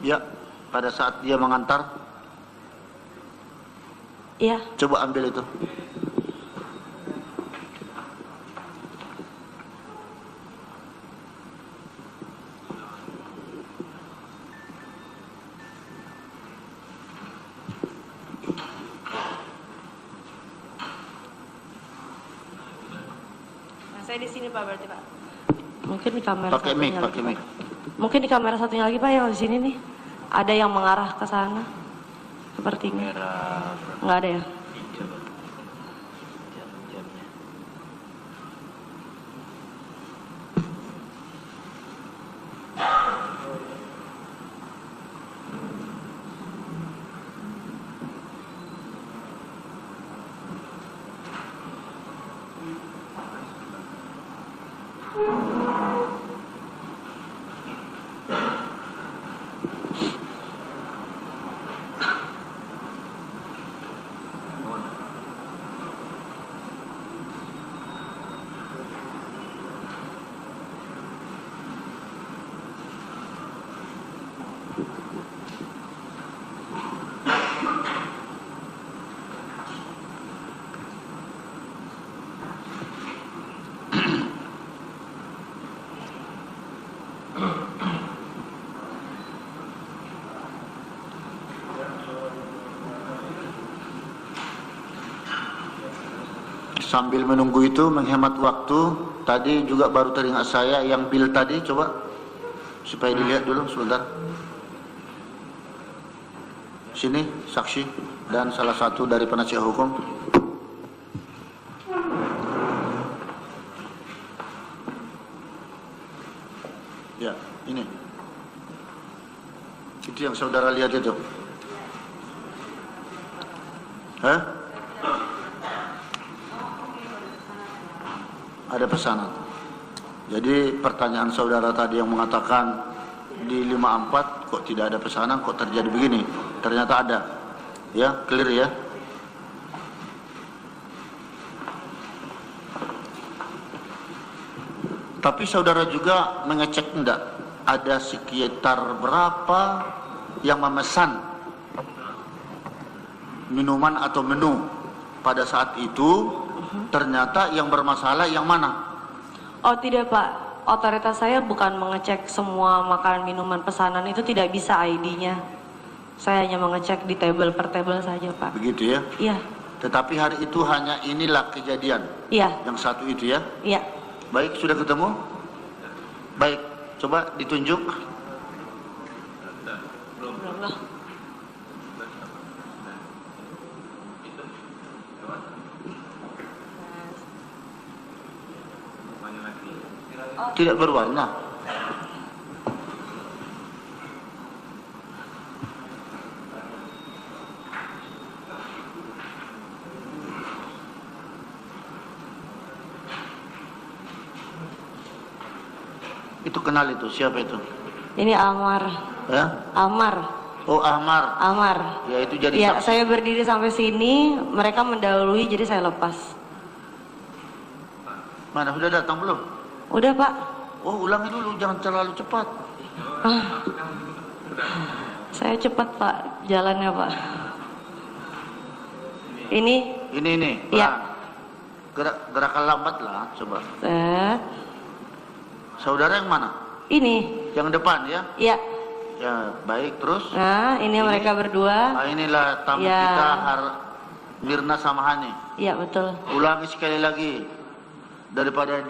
Ya, pada saat dia mengantar. Iya. Coba ambil itu. Nah, saya di sini Pak berarti Pak. Mungkin di kamera Pakai mic, satunya pakai lagi, mic. Pak. Mungkin di kamera satunya lagi Pak yang di sini nih. Ada yang mengarah ke sana. Sepertinya. Nggak ada ya? Sambil menunggu itu menghemat waktu, tadi juga baru teringat saya yang bil tadi, coba supaya dilihat dulu sebentar. Sini saksi dan salah satu dari penasihat hukum. Ya, ini. Itu yang saudara lihat itu. Hah? Ada pesanan. Jadi pertanyaan saudara tadi yang mengatakan di 54 kok tidak ada pesanan, kok terjadi begini? Ternyata ada. Ya, clear ya. Tapi saudara juga mengecek enggak ada sekitar berapa yang memesan minuman atau menu pada saat itu? Ternyata yang bermasalah yang mana? Oh tidak Pak, otoritas saya bukan mengecek semua makanan minuman pesanan itu, tidak bisa ID-nya. Saya hanya mengecek di table per table saja Pak. Begitu ya? Iya. Tetapi hari itu hanya inilah kejadian. Iya. Yang satu itu ya? Iya. Baik, sudah ketemu? Baik, coba ditunjuk. Tidak berwarna. Itu kenal itu, siapa itu? Ini Amar. Ya? Amar. Oh, Ahmar. Amar. Ya, itu jadi Ya, saksi. saya berdiri sampai sini, mereka mendahului jadi saya lepas. Mana, sudah datang belum? Udah Pak. Oh, ulangi dulu, jangan terlalu cepat. Saya cepat Pak, jalannya Pak. Ini? Ini. Ya. Gerakan lambat lah, coba. Set. Saudara yang mana? Ini? Yang depan ya? Ya. Ya, baik, terus? Nah, ini mereka berdua. Nah, inilah tamu Ya. kita, Mirna sama Hani. Iya, betul. Ulangi sekali lagi. Daripada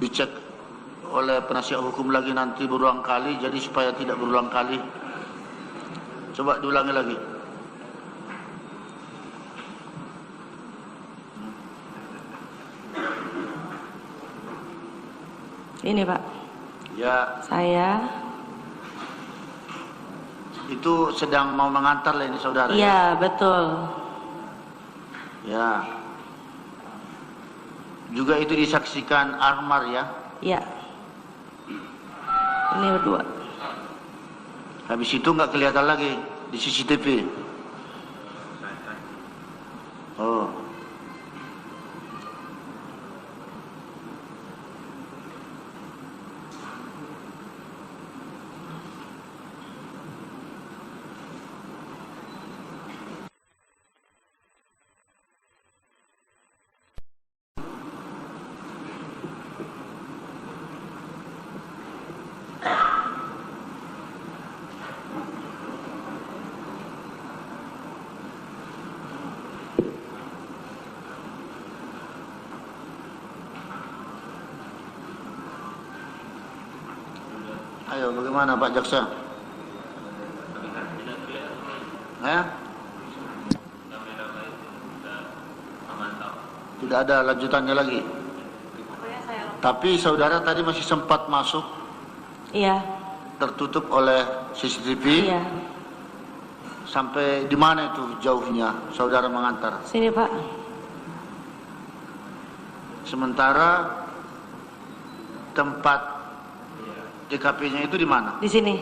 dicek oleh penasihat hukum lagi nanti berulang kali, jadi supaya tidak berulang kali, coba diulangi lagi. Ini Pak, Ya, saya. itu sedang mau mengantar lah ini saudara. Iya, betul. Ya. Juga itu disaksikan Ahmar ya. Iya. Ini berdua. Habis itu nggak kelihatan lagi di CCTV. Oh. Ayo, bagaimana Pak Jaksa? Tidak ada lanjutannya lagi. Tapi saudara tadi masih sempat masuk. Iya. Tertutup oleh CCTV. Iya. Sampai di mana itu jauhnya saudara mengantar? Sini Pak. Sementara tempat TKP-nya itu di mana? Di sini.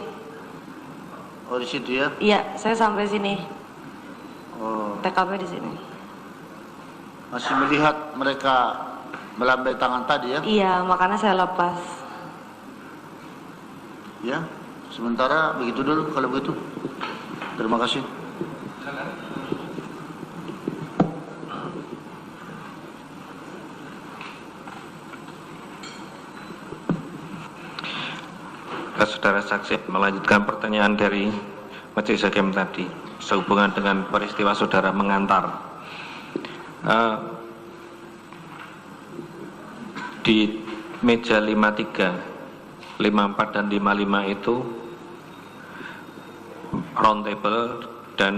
Oh, di situ ya? Iya, saya sampai sini. Oh, TKP di sini. masih melihat mereka melambai tangan tadi ya? Iya, makanya saya lepas. Ya, sementara begitu dulu kalau begitu. Terima kasih. Saudara saksi melanjutkan pertanyaan dari majelis hakim tadi sehubungan dengan peristiwa saudara mengantar Di meja 53, 54 dan 55 itu round table dan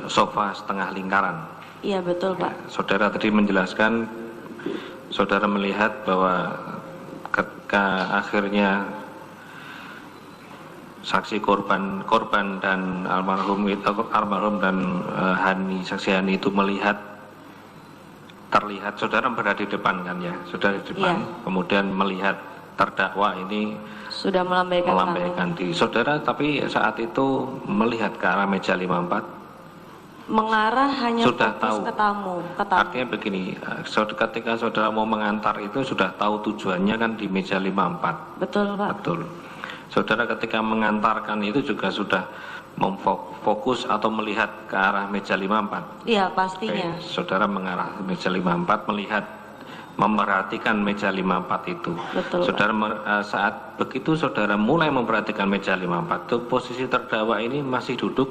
sofa setengah lingkaran. Iya betul Pak. Saudara tadi menjelaskan, saudara melihat bahwa ketika akhirnya saksi korban dan almarhum dan Hani, saksi Hani itu terlihat saudara berada di depan kan ya, saudara di depan, iya. Kemudian melihat terdakwa ini Sudah melambaikan diri. Saudara tapi saat itu melihat ke arah meja 54. Mengarah hanya Sudah fokus tahu. ke tamu. Artinya begini, ketika saudara mau mengantar itu sudah tahu tujuannya kan di meja 54. Betul Pak. Betul. Saudara ketika mengantarkan itu juga sudah memfokus atau melihat ke arah meja 54. Iya pastinya. Oke, saudara mengarah meja 54, melihat, memperhatikan meja 54 itu. Betul, saudara saat begitu saudara mulai memperhatikan meja 54 itu, posisi terdakwa ini masih duduk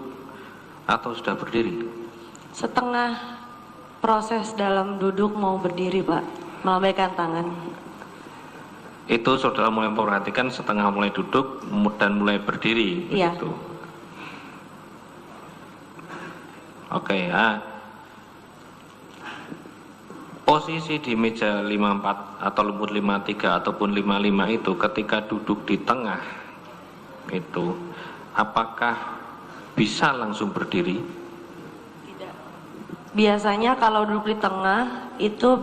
atau sudah berdiri? Setengah proses dalam duduk mau berdiri Pak, melambaikan tangan. Itu saudara mulai memperhatikan setengah mulai duduk dan mulai berdiri. Iya. Begitu. Oke, posisi di meja 54 atau lembut 53 ataupun 55 itu ketika duduk di tengah itu, apakah bisa langsung berdiri? Tidak. Biasanya kalau duduk di tengah itu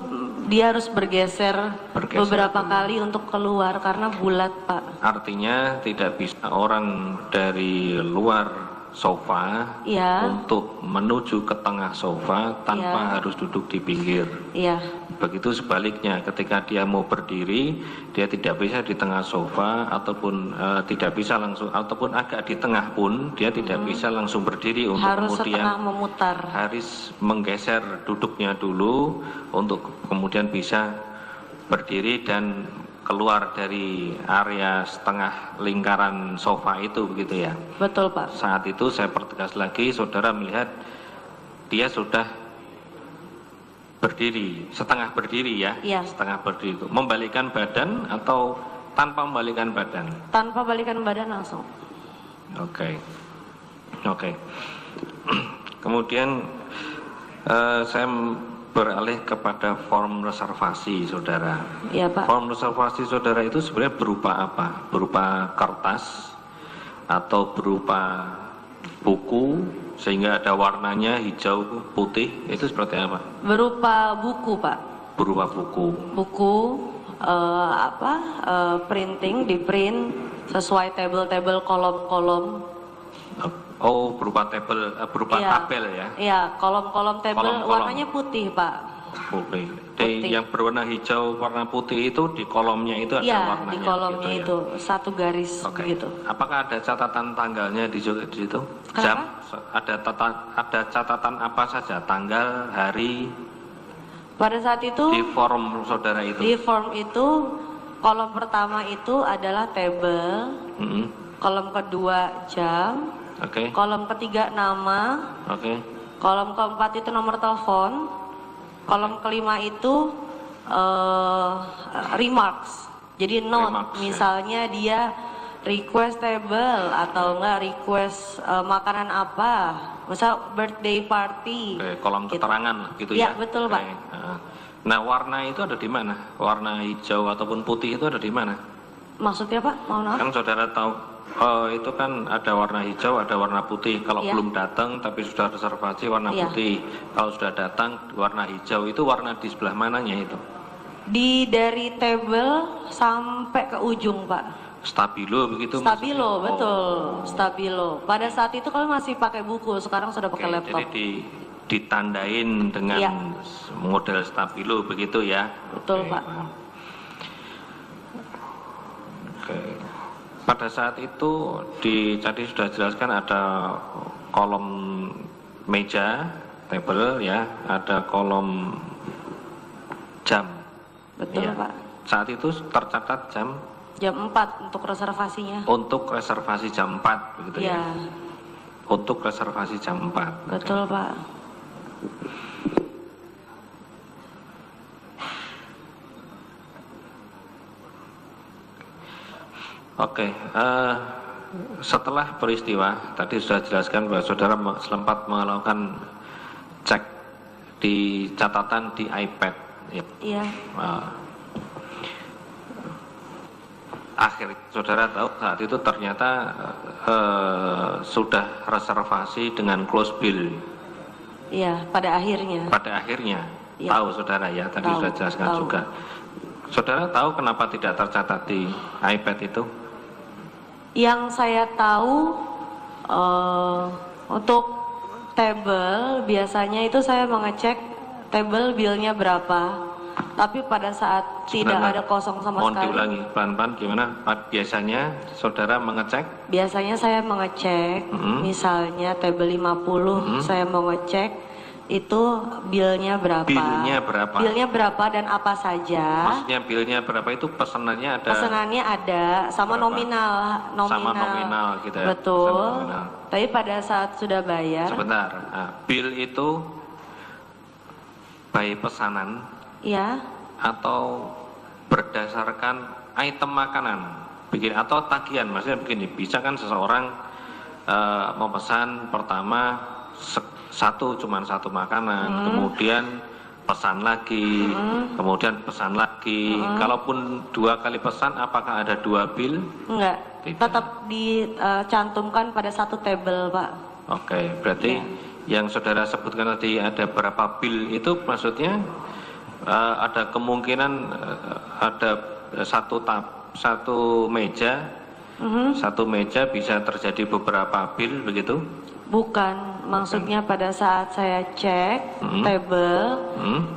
dia harus bergeser beberapa kali untuk keluar karena bulat Pak. Artinya tidak bisa orang dari luar sofa Iya. untuk menuju ke tengah sofa tanpa Iya. harus duduk di pinggir. Iya. Begitu sebaliknya, ketika dia mau berdiri, dia tidak bisa di tengah sofa ataupun tidak bisa langsung, ataupun agak di tengah pun dia tidak bisa langsung berdiri untuk Harus kemudian setengah memutar. harus menggeser duduknya dulu untuk kemudian bisa berdiri dan keluar dari area setengah lingkaran sofa itu, begitu ya. Betul Pak. Saat itu saya pertegas lagi, saudara melihat dia sudah berdiri, setengah berdiri ya, Iya. setengah berdiri itu. Membalikkan badan atau tanpa membalikkan badan? Tanpa balikan badan langsung. Oke. Kemudian saya beralih kepada form reservasi saudara. Iya Pak. Form reservasi saudara itu sebenarnya berupa apa? Berupa kertas atau berupa buku sehingga ada warnanya hijau, putih, itu seperti apa? Berupa buku Pak. Berupa buku. Buku printing, di print sesuai tabel-tabel kolom-kolom. Oh, berupa tabel, berupa Iya. tabel ya? Iya, kolom-kolom tabel Kolom-kolom. warnanya putih Pak. Putih. Putih. Yang berwarna hijau, warna putih itu di kolomnya itu ada Iya, warnanya. di kolomnya gitu ya? itu satu garis Oke. begitu. Apakah ada catatan tanggalnya di situ? Kenapa? Jam? Ada catatan apa saja? Tanggal, hari Pada saat itu di form saudara itu? di form itu kolom pertama itu adalah tabel, Mm-mm. kolom kedua jam, Oke. kolom ketiga nama, Oke. kolom keempat itu nomor telepon, kolom kelima itu remarks. Jadi note, Remarks, ya. misalnya dia request table atau enggak request makanan apa, misal birthday party. Oke, kolom gitu. keterangan gitu Iya, ya. betul, Oke. Pak. Nah, warna itu ada di mana? Warna hijau ataupun putih itu ada di mana? Maksudnya Pak, mohon maaf. Kan saudara tahu itu kan ada warna hijau, ada warna putih. Kalau Iya. belum datang tapi sudah reservasi warna Iya. putih. Kalau sudah datang warna hijau, itu warna di sebelah mananya itu? Dari table sampai ke ujung Pak. Stabilo begitu? Stabilo, maksudnya? betul. Oh. Stabilo. Pada saat itu kami masih pakai buku, sekarang sudah Oke, pakai laptop. jadi ditandain dengan Iya. model stabilo begitu ya? Betul, Oke, Pak. paham. Oke. Pada saat itu tadi sudah jelaskan ada kolom meja, table ya, ada kolom jam. Betul Iya. Pak. Saat itu tercatat jam Jam 4 untuk reservasinya. untuk reservasi jam 4 begitu ya? Iya, Untuk reservasi jam 4. betul Pak. Oke, setelah peristiwa tadi sudah jelaskan bahwa saudara sempat melakukan cek di catatan di iPad. Ya. Iya. Akhir saudara tahu saat itu ternyata sudah reservasi dengan close bill. Iya, pada akhirnya. Pada akhirnya Ya. tahu saudara ya, tadi Tahu, sudah jelaskan tahu. juga. Saudara tahu kenapa tidak tercatat di iPad itu? Yang saya tahu untuk table biasanya itu saya mengecek table billnya berapa. Tapi pada saat tidak Sebentar, ada kosong sama mohon sekali. diulangi pelan-pelan gimana? Biasanya saudara mengecek Biasanya saya mengecek, misalnya table 50, saya mau ngecek itu billnya berapa. Billnya berapa? Billnya berapa dan apa saja. maksudnya billnya berapa itu pesanannya ada? Pesanannya ada sama Berapa? nominal. Sama nominal gitu ya, Betul. sama nominal. Tapi pada saat sudah bayar, Sebentar, bill itu by pesanan ya, atau berdasarkan item makanan begini atau tagihan, maksudnya begini, bisa kan seseorang memesan pertama cuman satu makanan, kemudian pesan lagi, kemudian pesan lagi. Kalaupun 2 kali pesan, apakah ada 2 bill? enggak. Tidak. Tetap dicantumkan pada satu table, Pak. Oke, berarti yang saudara sebutkan tadi ada berapa bill itu maksudnya ada kemungkinan ada satu meja, satu meja bisa terjadi beberapa bill begitu? Bukan, maksudnya pada saat saya cek table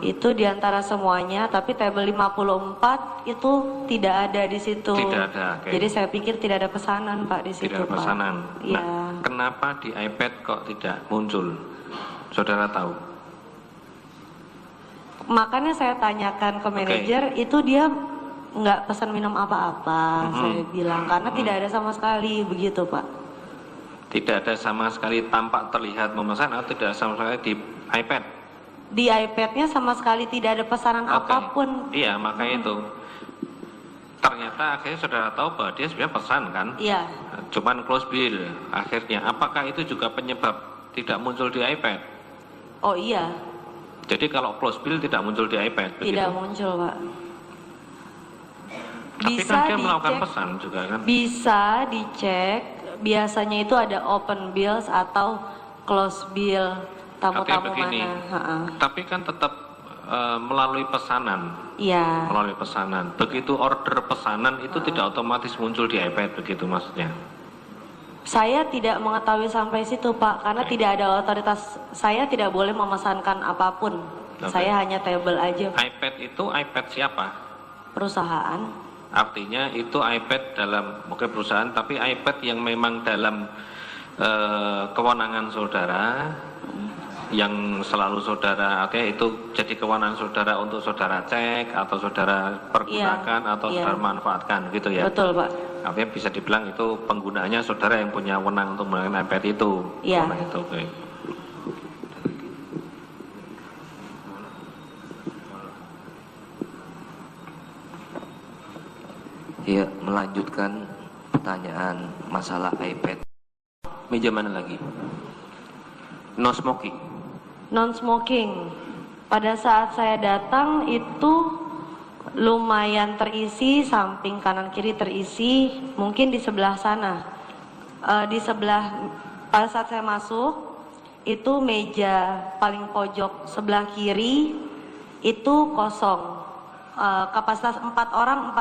itu diantara semuanya, tapi table 54 itu tidak ada di situ. Tidak ada, oke. Jadi saya pikir tidak ada pesanan, Pak, di situ. Tidak ada Pak. pesanan. Iya. Nah, kenapa di iPad kok tidak muncul? Saudara tahu? Makanya saya tanyakan ke manajer, itu dia nggak pesan minum apa-apa, saya bilang, karena tidak ada sama sekali, begitu Pak. Tidak ada sama sekali tampak terlihat memesan atau tidak sama sekali di iPad? Di iPad-nya sama sekali tidak ada pesanan Oke. apapun. Iya, makanya itu. Ternyata akhirnya saudara tahu bahwa dia sebenarnya pesan kan? Iya, Cuman close bill. Akhirnya, apakah itu juga penyebab tidak muncul di iPad? oh iya, Jadi kalau close bill tidak muncul di iPad, begitu? tidak muncul Pak. Tapi kan dia melakukan pesan juga kan? Bisa dicek. Biasanya itu ada open bills atau close bill tamu-tamu Oke, begini. mana. Ha-ha. Tapi kan tetap melalui pesanan. Iya, Melalui pesanan. Begitu order pesanan itu tidak otomatis muncul di iPad, begitu maksudnya? saya tidak mengetahui sampai situ Pak, karena Oke. tidak ada otoritas. Saya tidak boleh memesankan apapun. Oke. Saya hanya table aja. iPad itu iPad siapa? Perusahaan. Artinya itu iPad dalam mungkin perusahaan, tapi iPad yang memang dalam kewenangan saudara, yang selalu saudara, oke, itu jadi kewenangan saudara untuk saudara cek atau saudara pergunakan atau iya. saudara manfaatkan, gitu ya? Betul Pak. Artinya bisa dibilang itu penggunaannya saudara yang punya wewenang untuk menggunakan iPad itu. Iya. Wewenang itu, oke. Ya, melanjutkan pertanyaan masalah iPad. Meja mana lagi? No smoking. Non-smoking. Pada saat saya datang itu lumayan terisi, samping kanan kiri terisi, mungkin di sebelah sana. Di sebelah, pada saat saya masuk, itu meja paling pojok sebelah kiri itu kosong. Kapasitas 4 orang.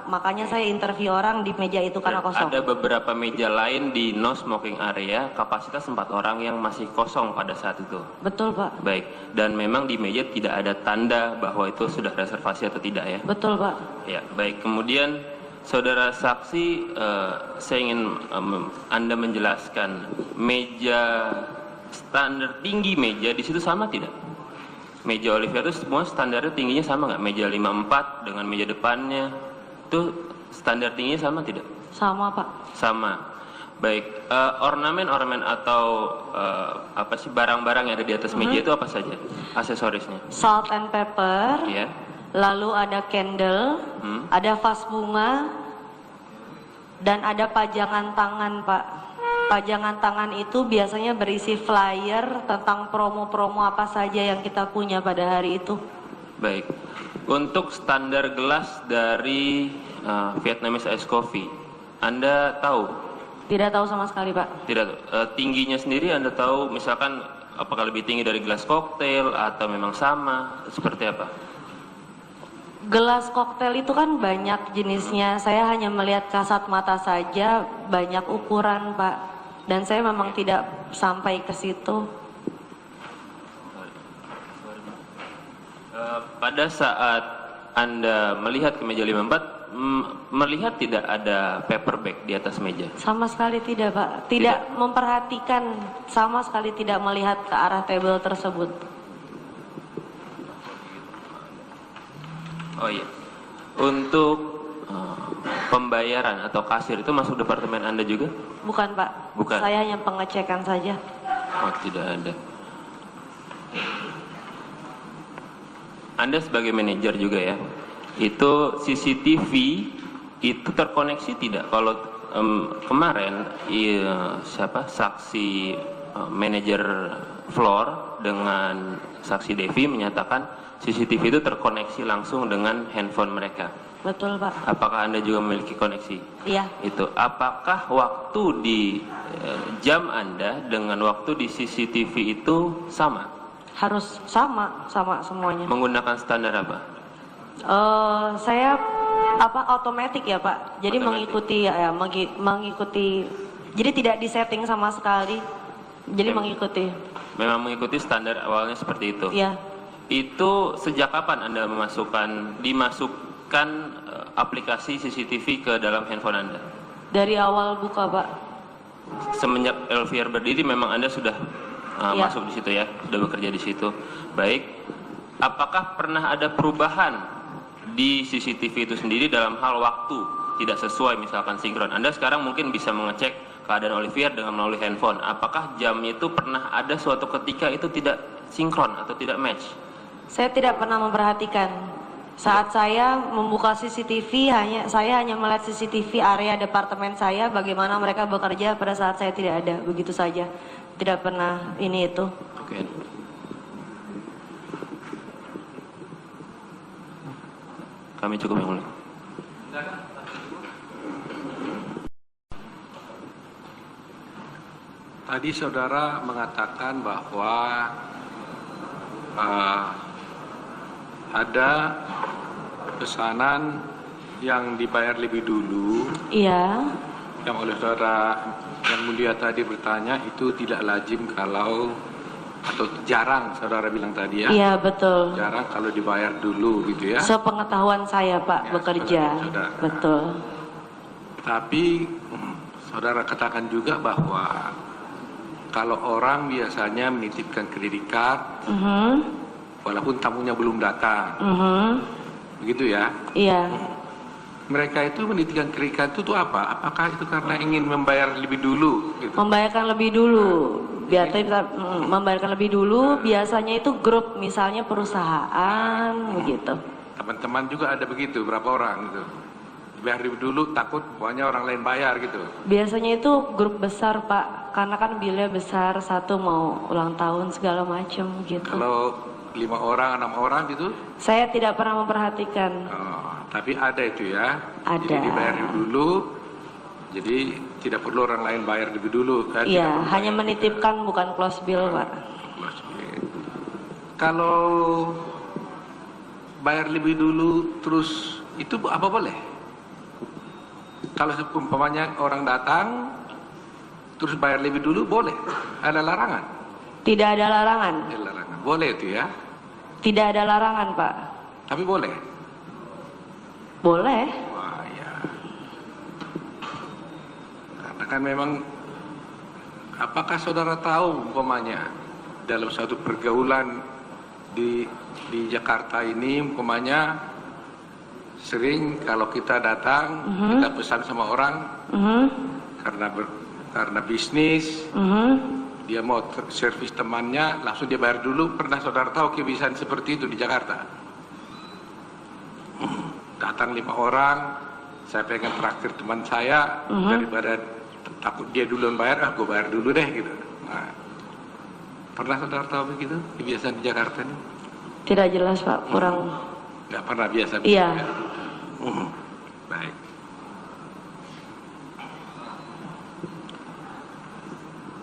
Makanya saya interview orang di meja itu karena kosong. Ada beberapa meja lain di no smoking area, kapasitas 4 orang yang masih kosong pada saat itu. Betul Pak. Baik, dan memang di meja tidak ada tanda bahwa itu sudah reservasi atau tidak ya? Betul Pak. Ya, baik. Kemudian saudara saksi, saya ingin Anda menjelaskan meja standar tinggi meja di situ sama tidak? Meja Olivia itu semua standarnya tingginya sama nggak? Meja 54 dengan meja depannya itu standar tingginya sama tidak? Sama Pak. Sama. Baik, ornamen atau apa sih barang-barang yang ada di atas meja itu apa saja? Aksesorisnya? Salt and pepper. Ya. Lalu ada candle, ada vas bunga, Dan ada pajangan tangan, Pak. Pajangan tangan itu biasanya berisi flyer tentang promo-promo apa saja yang kita punya pada hari itu. Baik. Untuk standar gelas dari Vietnamese Ice Coffee, Anda tahu? Tidak tahu sama sekali, Pak. Tidak. Tingginya sendiri Anda tahu, misalkan apakah lebih tinggi dari gelas koktail atau memang sama? Seperti apa? Gelas koktail itu kan banyak jenisnya. Saya hanya melihat kasat mata saja, banyak ukuran, Pak. Dan saya memang tidak sampai ke situ. Pada saat Anda melihat ke meja 54, melihat tidak ada paper bag di atas meja? Sama sekali tidak, Pak. Tidak memperhatikan, sama sekali tidak melihat ke arah table tersebut. Oh iya. Untuk pembayaran atau kasir itu masuk departemen Anda juga? Bukan, Pak. Bukan. Saya hanya pengecekan saja. Oh, tidak ada. Anda sebagai manajer juga ya, itu CCTV itu terkoneksi tidak? Kalau kemarin saksi manajer floor dengan saksi Devi menyatakan CCTV itu terkoneksi langsung dengan handphone mereka. Betul, Pak. Apakah Anda juga memiliki koneksi? Iya. Itu. Apakah waktu di jam Anda dengan waktu di CCTV itu sama? Harus sama semuanya. Menggunakan standar apa? Saya otomatis ya, Pak. Jadi mengikuti. Jadi tidak disetting sama sekali. Jadi mengikuti. Memang mengikuti standar awalnya seperti itu. Iya. Itu sejak kapan Anda dimasukkan aplikasi CCTV ke dalam handphone Anda? Dari awal buka, Pak. Semenjak Elvier berdiri memang Anda sudah masuk di situ ya, sudah bekerja di situ. Baik. Apakah pernah ada perubahan di CCTV itu sendiri dalam hal waktu tidak sesuai, misalkan sinkron? Anda sekarang mungkin bisa mengecek keadaan Olivier dengan melalui handphone. Apakah jam itu pernah ada suatu ketika itu tidak sinkron atau tidak match? Saya tidak pernah memperhatikan. Saat saya membuka CCTV, saya hanya melihat CCTV area departemen saya, bagaimana mereka bekerja pada saat saya tidak ada, begitu saja. Tidak pernah ini itu. Oke. Kami cukup yang mulia. Tadi saudara mengatakan bahwa ada pesanan yang dibayar lebih dulu. Iya. Yang oleh saudara yang mulia tadi bertanya itu tidak lazim kalau atau jarang saudara bilang tadi ya. Iya, betul. Jarang kalau dibayar dulu gitu ya. Sepengetahuan saya, Pak, Ya, bekerja. saudara. Betul. Tapi saudara katakan juga bahwa kalau orang biasanya menitipkan kredit card walaupun tamunya belum datang. Begitu ya? Iya. Mereka itu menitipkan kredit card itu apa? Apakah itu karena ingin membayar lebih dulu gitu? Membayarkan lebih dulu. Membayarkan lebih dulu, biasanya itu grup, misalnya perusahaan, begitu. Teman-teman juga ada begitu, berapa orang gitu. Bayar lebih dulu, takut pokoknya orang lain bayar gitu. Biasanya itu grup besar, Pak, karena kan bilnya besar, satu mau ulang tahun segala macam gitu. Kalau 5 orang, 6 orang gitu? Saya tidak pernah memperhatikan. Oh, tapi ada itu ya? Ada. Jadi dibayar lebih dulu, jadi tidak perlu orang lain bayar lebih dulu. Iya, hanya menitipkan, bukan close bill, Pak. Kalau bayar lebih dulu terus itu apa boleh? Kalau umpamanya orang datang terus bayar lebih dulu boleh? Ada larangan? Tidak ada larangan. Ada larangan. Boleh itu ya? Tidak ada larangan, Pak. Tapi boleh? Boleh. Wah ya. Karena kan memang apakah saudara tahu umpamanya dalam suatu pergaulan di Jakarta ini umpamanya sering kalau kita datang kita pesan sama orang karena bisnis dia mau servis temannya langsung dia bayar dulu. Pernah saudara tahu kebiasaan seperti itu di Jakarta? Datang 5 orang saya pengen traktir teman saya daripada takut dia duluan bayar, gue bayar dulu deh gitu. Nah, pernah saudara tahu begitu kebiasaan di Jakarta ini? Tidak jelas Pak, kurang. Nggak pernah biasa. Iya. Ya? Baik.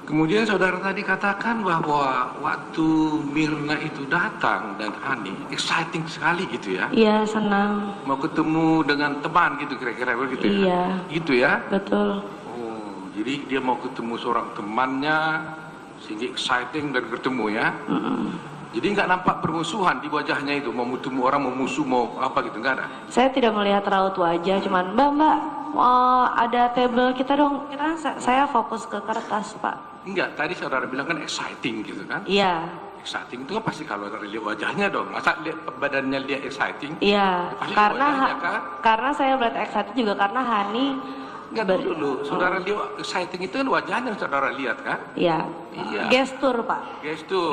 Kemudian saudara tadi katakan bahwa waktu Mirna itu datang dan Hani exciting sekali gitu ya? Iya, senang. Mau ketemu dengan teman gitu kira-kira begitu ya? Iya. Gitu ya? Betul. Oh, jadi dia mau ketemu seorang temannya sehingga exciting dan ketemu ya? Jadi nggak nampak permusuhan di wajahnya itu, mau ketemu orang, mau musuh, mau apa gitu, nggak ada? Saya tidak melihat raut wajah, cuman Mbak, ada tabel kita dong. Kita saya fokus ke kertas Pak. Enggak, tadi saudara bilang kan exciting gitu kan? Iya. Exciting itu kan pasti kalau lihat wajahnya dong. Masa lihat badannya dia exciting? Iya. Pasti Karena wajahnya kan? karena saya melihat excited juga karena Hani. Enggak dulu. Saudara lihat exciting itu kan wajahnya saudara lihat kan? Iya. Iya. Gestur Pak.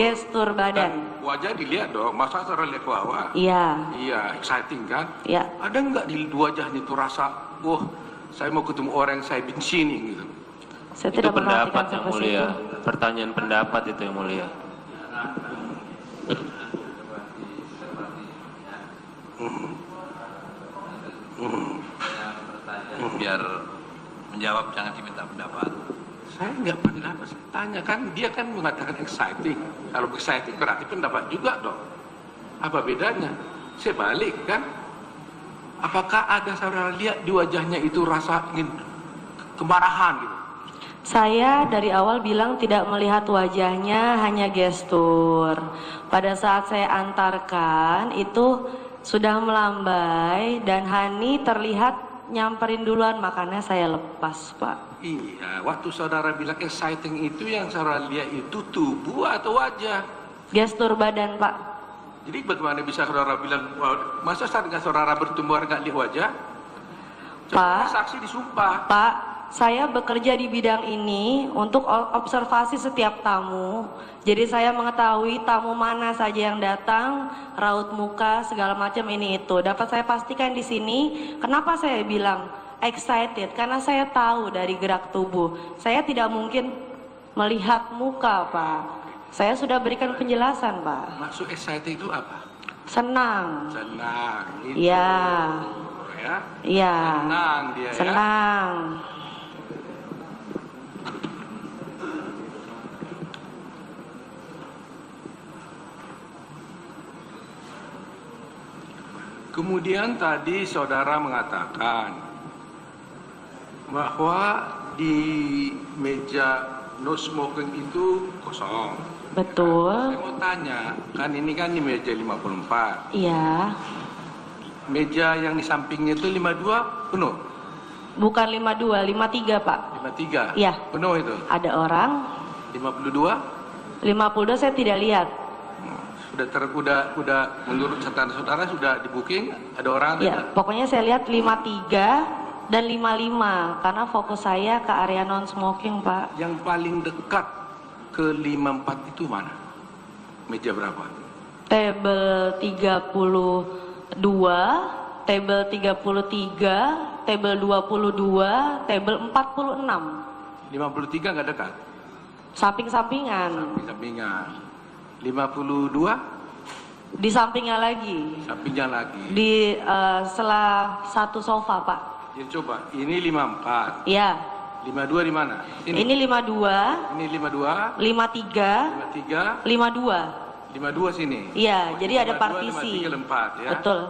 Gestur badan. Dan wajah dilihat dong. Masa saudara lihat ke bawah? Iya. Iya, exciting kan? Iya. Ada enggak di wajahnya itu rasa, wah, saya mau ketemu orang yang saya benci nih gitu. Saya Itu tidak pendapat memperhatikan yang sampai mulia. situ. Pertanyaan pendapat itu yang mulia. Biar menjawab jangan diminta pendapat. Saya nggak pendapat, saya tanya kan, dia kan mengatakan exciting. Kalau exciting berarti pendapat juga dong. Apa bedanya? Saya balik kan. Apakah ada saudara lihat di wajahnya itu rasa ingin kemarahan gitu? Saya dari awal bilang tidak melihat wajahnya, hanya gestur. Pada saat saya antarkan itu sudah melambai dan Hani terlihat nyamperin duluan, makanya saya lepas Pak. Iya, waktu saudara bilang exciting itu yang saudara lihat itu tubuh atau wajah? Gestur badan Pak. Jadi bagaimana bisa saudara bilang, masa saat saudara bertemu nggak lihat wajah? Pak, saksi disumpah. Pak, saya bekerja di bidang ini untuk observasi setiap tamu. Jadi saya mengetahui tamu mana saja yang datang, raut muka, segala macam ini itu. Dapat saya pastikan di sini, kenapa saya bilang excited? Karena saya tahu dari gerak tubuh. Saya tidak mungkin melihat muka, Pak. Saya sudah berikan penjelasan, Pak. Maksud excited itu apa? Senang. Senang. Itu. Iya. Ya. Iya. Senang dia Senang. ya. Kemudian tadi saudara mengatakan bahwa di meja no smoking itu kosong. Betul. Saya mau tanya, kan ini kan di meja 54. Iya. Meja yang di sampingnya itu 52 penuh? Bukan 52, 53 Pak. 53? Iya. Penuh itu? Ada orang. 52? 52 saya tidak lihat. Udah menurut catatan saudara sudah di booking? Ada orang? Iya, pokoknya saya lihat 53 dan 55 karena fokus saya ke area non smoking Pak. Yang paling dekat ke 54 itu mana? Meja berapa? Table 32, table 33, table 22, table 46. 53 nggak dekat? Samping-sampingan. Samping-sampingan. 52? Di sampingnya lagi. Sampingnya lagi. Di setelah satu sofa Pak. Jadi coba, ini 54. Iya. 52 di mana? Ini 52. Ini 52. 53. 53. 52. 52 sini. Iya, Oh, jadi ada 52, partisi. 53, 4 ya. Betul.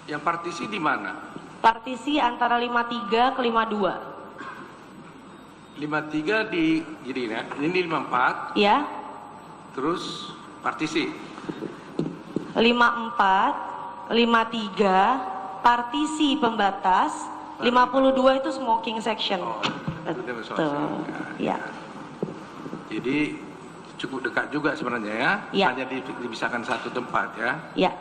Yang partisi di mana? Partisi antara 53 ke 52. 53 di jadi ya. Ini 54. Iya. Terus partisi. 54, 53, partisi pembatas, 52 itu smoking section. Oh, Betul. Ya. Jadi cukup dekat juga sebenarnya ya. Ya. Hanya dipisahkan satu tempat ya. Ya.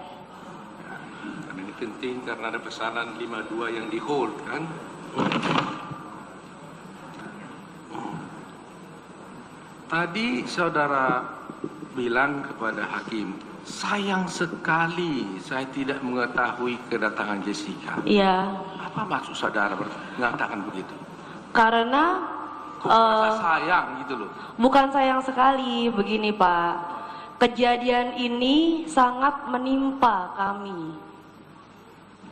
Karena ini penting karena ada pesanan 52 yang di hold kan. Tadi saudara bilang kepada hakim, sayang sekali saya tidak mengetahui kedatangan Jessica. Iya. Apa maksud saudara mengatakan begitu? Karena Rasa sayang gitu loh. bukan sayang sekali, begini Pak. Kejadian ini sangat menimpa kami.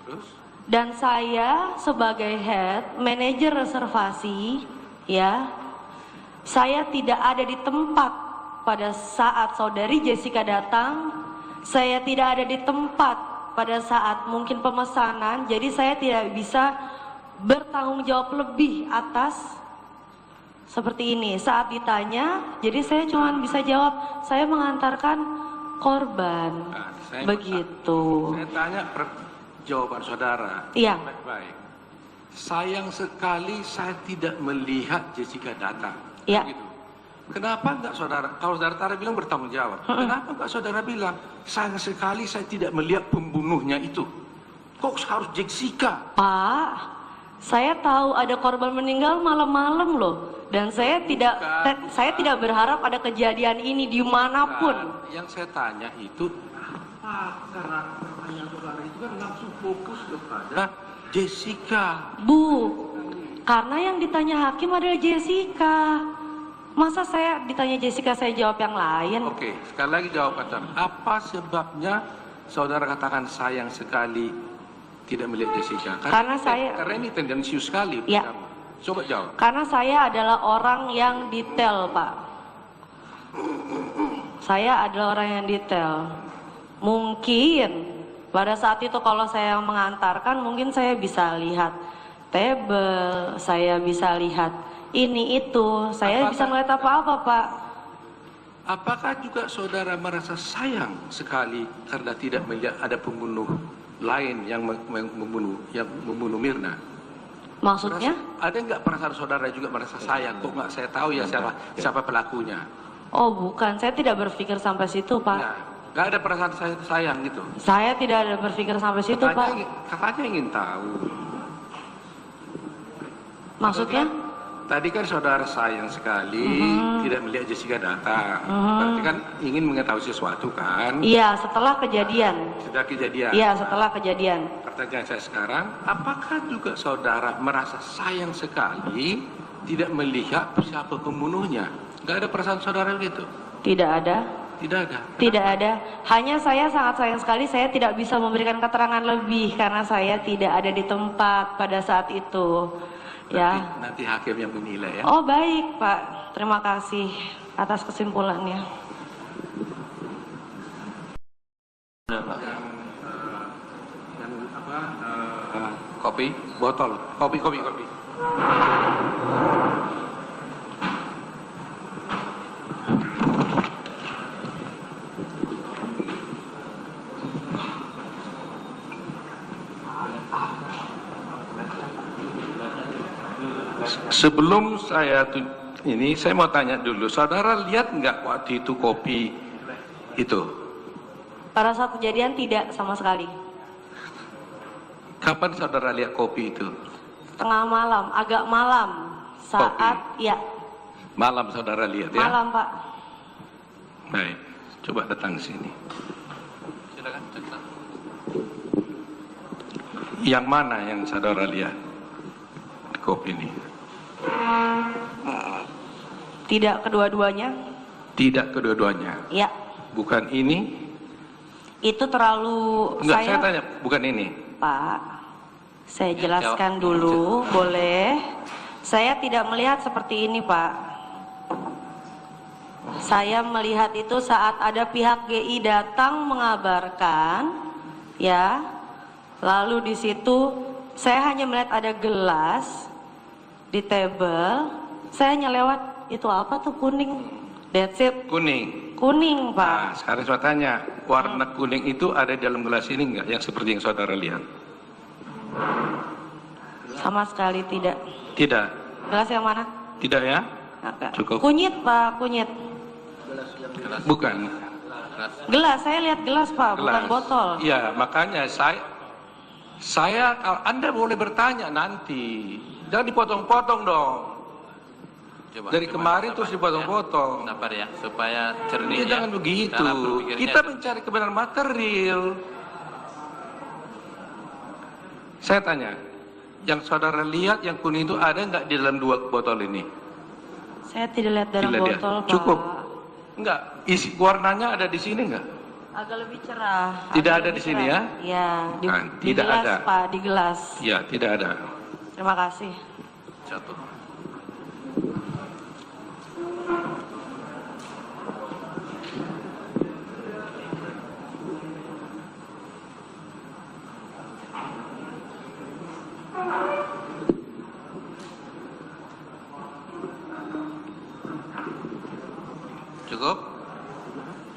Terus? Dan saya sebagai head manajer reservasi, ya, saya tidak ada di tempat pada saat saudari Jessica datang. Saya tidak ada di tempat pada saat mungkin pemesanan. Jadi saya tidak bisa bertanggung jawab lebih atas seperti ini. Saat ditanya, jadi saya cuma bisa jawab, saya mengantarkan korban. Nah, saya begitu. Saya tanya jawaban saudara. Iya. Baik-baik. Sayang sekali saya tidak melihat Jessica datang. Iya. Begitu. Kenapa enggak saudara, kalau saudara bilang bertanggung jawab, kenapa enggak saudara bilang, sayang sekali saya tidak melihat pembunuhnya itu. Kok harus Jessica? Pak, saya tahu ada korban meninggal malam-malam loh. Dan saya tidak berharap ada kejadian ini dimanapun. Bukan. Yang saya tanya itu, apa karakter pertanyaan saudara itu kan langsung fokus kepada Jessica. Bu, karena yang ditanya hakim adalah Jessica. Masa saya ditanya Jessica saya jawab yang lain? Oke, sekali lagi jawab kata. Apa sebabnya saudara katakan sayang sekali tidak melihat Jessica? Karena ini tendensius sekali. Ya. Coba jawab. Karena saya adalah orang yang detail, Pak. Saya adalah orang yang detail. Mungkin pada saat itu kalau saya mengantarkan, mungkin saya bisa lihat table, saya bisa lihat ini itu, saya bisa melihat apa-apa, Pak. Apakah juga saudara merasa sayang sekali karena tidak melihat ada pembunuh lain yang membunuh Mirna? Maksudnya? Ada nggak perasaan saudara juga merasa sayang? Kok nggak saya tahu ya siapa pelakunya? Oh bukan, saya tidak berpikir sampai situ, Pak. Nah, nggak ada perasaan sayang gitu? Saya tidak ada berpikir sampai situ, Pak. Katanya ingin tahu. Maksudnya? Tadi kan saudara sayang sekali tidak melihat Jessica datang. Berarti kan ingin mengetahui sesuatu kan? Iya, setelah kejadian. Sudah kejadian. Iya, setelah kejadian. Pertanyaan saya sekarang, apakah juga saudara merasa sayang sekali tidak melihat siapa pembunuhnya? Gak ada perasaan saudara begitu? Tidak ada. Tidak ada. Tidak ada. Hanya saya sangat sayang sekali saya tidak bisa memberikan keterangan lebih karena saya tidak ada di tempat pada saat itu. Ya. Nanti hakim yang menilai ya. Oh baik Pak, terima kasih atas kesimpulannya. Kopi, botol, kopi. Sebelum saya saya mau tanya dulu, saudara lihat nggak waktu itu kopi itu? Pada saat kejadian tidak sama sekali. Kapan saudara lihat kopi itu? Tengah malam, agak malam. Saat, ya. Malam saudara lihat ya? Malam Pak. Baik, coba datang ke sini. Silakan, cerita. Yang mana yang saudara lihat kopi ini? Tidak kedua-duanya? Tidak kedua-duanya. Ya. Bukan ini? Itu terlalu Enggak, saya tanya, bukan ini. Pak, saya jelaskan dulu, boleh? Saya tidak melihat seperti ini, Pak. Saya melihat itu saat ada pihak GI datang mengabarkan, ya. Lalu di situ saya hanya melihat ada gelas di table. Saya hanya lewat, itu apa tuh kuning? That's it. Kuning. Kuning, Pak. Nah, sekarang saya tanya, warna kuning itu ada di dalam gelas ini enggak? Yang seperti yang saudara lihat? Sama sekali tidak. Tidak. Gelas yang mana? Tidak ya? Agak. Cukup. Kunyit, Pak, kunyit. Bukan. Gelas, saya lihat gelas, Pak, bukan botol. Iya, makanya saya kalau Anda boleh bertanya nanti. Jangan dipotong-potong dong. Dari kemarin terus dipotong-potong. Sabar ya, supaya jernih ya. Jangan begitu. Kita mencari kebenaran material. Saya tanya, yang saudara lihat yang kuning itu ada nggak di dalam 2 botol ini? Saya tidak lihat dalam Tidak lihat. botol, Pak. Cukup. Enggak, isi warnanya ada di sini enggak? Agak lebih cerah. Tidak agak ada lebih di sini cerah. ya? Ya, di, Nah, di tidak gelas, ada. Pak, di gelas. Ya, tidak ada. Terima kasih. Satu. Cukup?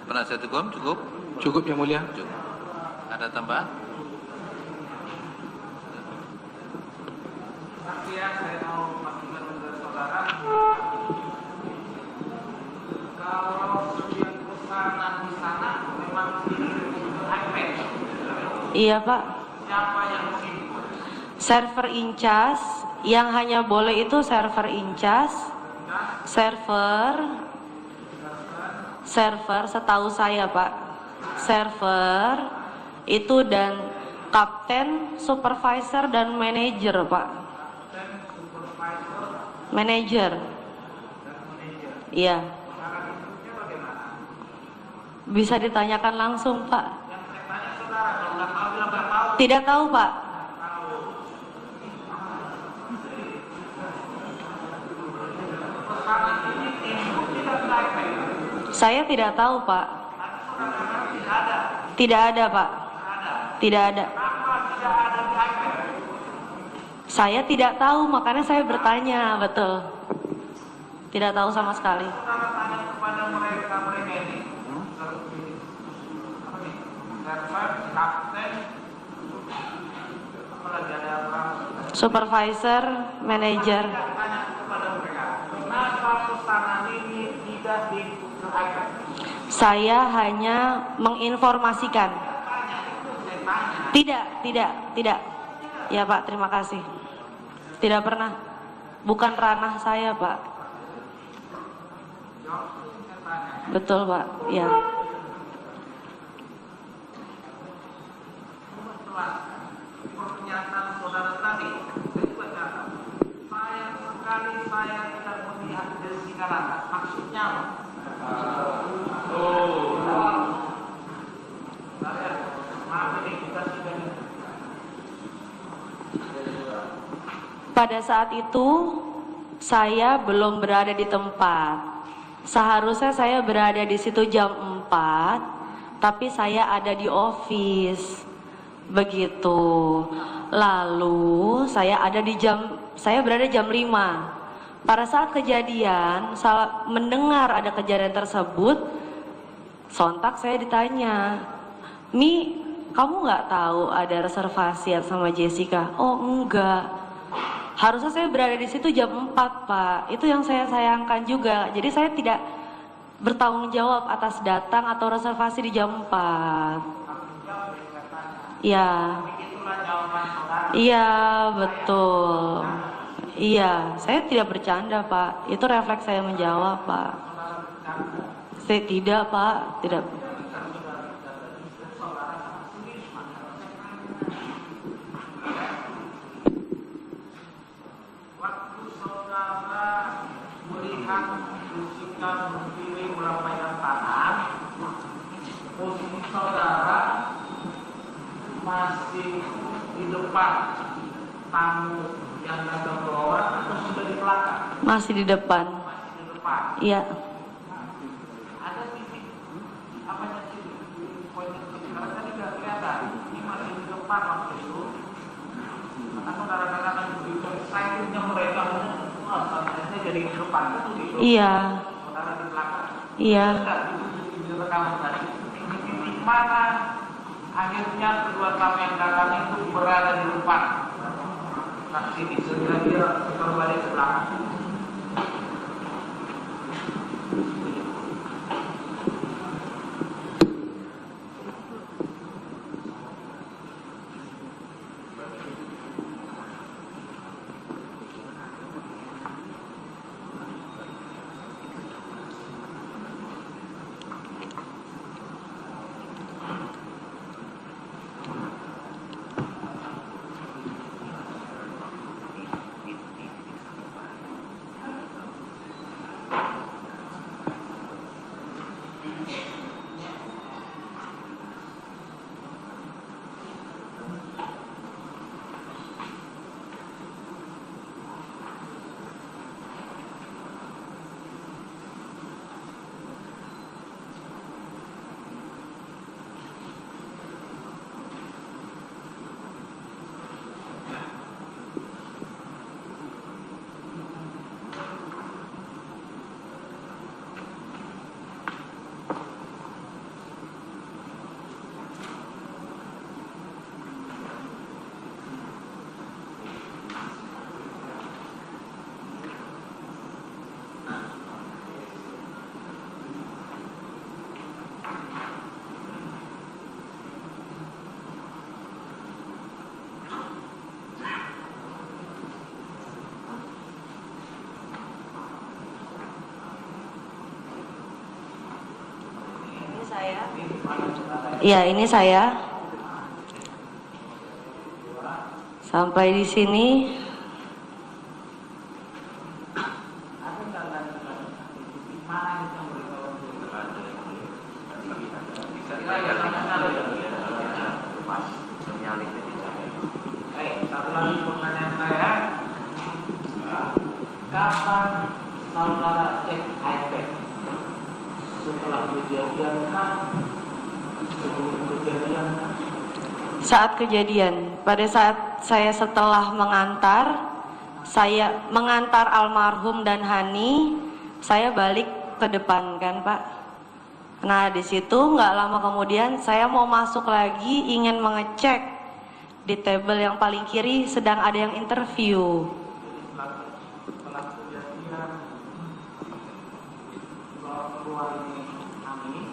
Penasihat hukum cukup? Cukup yang mulia. Cukup. Ada tambahan? Saya mau maksudkan kepada saudara, kalau yang pesanan di sana memang iPad, Iya, Pak. siapa yang mengirim? Server incas, yang hanya boleh itu server incas, server setahu saya, Pak. Server itu dan kapten, supervisor dan manajer, Pak. Manajer. Iya. Bisa ditanyakan langsung, Pak. Tidak tahu, Pak. Saya tidak tahu, Pak. Tidak ada, Pak. Tidak ada. Saya tidak tahu, makanya saya bertanya, betul. Tidak tahu sama sekali. Kepada mereka ini, server, kapten, apalagi ada orang. Supervisor, manajer. Tanya kepada mereka, kenapa pesanan ini tidak di iPad? Saya hanya menginformasikan. Tidak. Ya, Pak, terima kasih. Tidak pernah. Bukan ranah saya, Pak. Betul, Pak. Ya. Pernyataan saudara tadi, saya juga catat. Sayang sekali saya tidak melihat dari sekarang. Maksudnya apa? Maaf ini kita sudah. Pada saat itu saya belum berada di tempat. Seharusnya saya berada di situ jam 4, tapi saya ada di office. Begitu. Lalu saya berada jam 5. Pada saat kejadian, mendengar ada kejadian tersebut, sontak saya ditanya, "Mi, kamu nggak tahu ada reservasi sama Jessica?" "Oh, enggak." Harusnya saya berada di situ jam 4, Pak. Itu yang saya sayangkan juga. Jadi saya tidak bertanggung jawab atas datang atau reservasi di jam 4. Ya. Iya, betul. Iya, saya tidak bercanda, Pak. Itu refleks saya menjawab, Pak. Saya tidak, Pak. Tidak. Memilih melambaikan tangan, posisi saudara masih di depan tamu yang datang ke bawah atau sudah di belakang? Masih di depan. Masih di depan. Iya. Ada titik apa yang poin karena tadi nggak kelihatan. Ini masih di depan waktu itu. Karena saudara katakan begitu excitednya mereka, saya jadi di depan itu. Iya. Saudara di belakang. Iya. Di rekaman tadi. Di mana akhirnya kedua tamu yang datang itu berada di depan. Nah, sini segera dia berbalik ke belakang. Ya, ini saya. Sampai di sini. Satu lagi pertanyaan saya, kapan saudara cek iPad? Setelah kejadian kan? Sebelum kejadian kan? Saat kejadian, pada saat saya setelah mengantar almarhum dan Hani, saya balik ke depan kan Pak. Nah di situ nggak lama kemudian saya mau masuk lagi ingin mengecek di table yang paling kiri sedang ada yang interview. Setelah kejadian keluar Hani,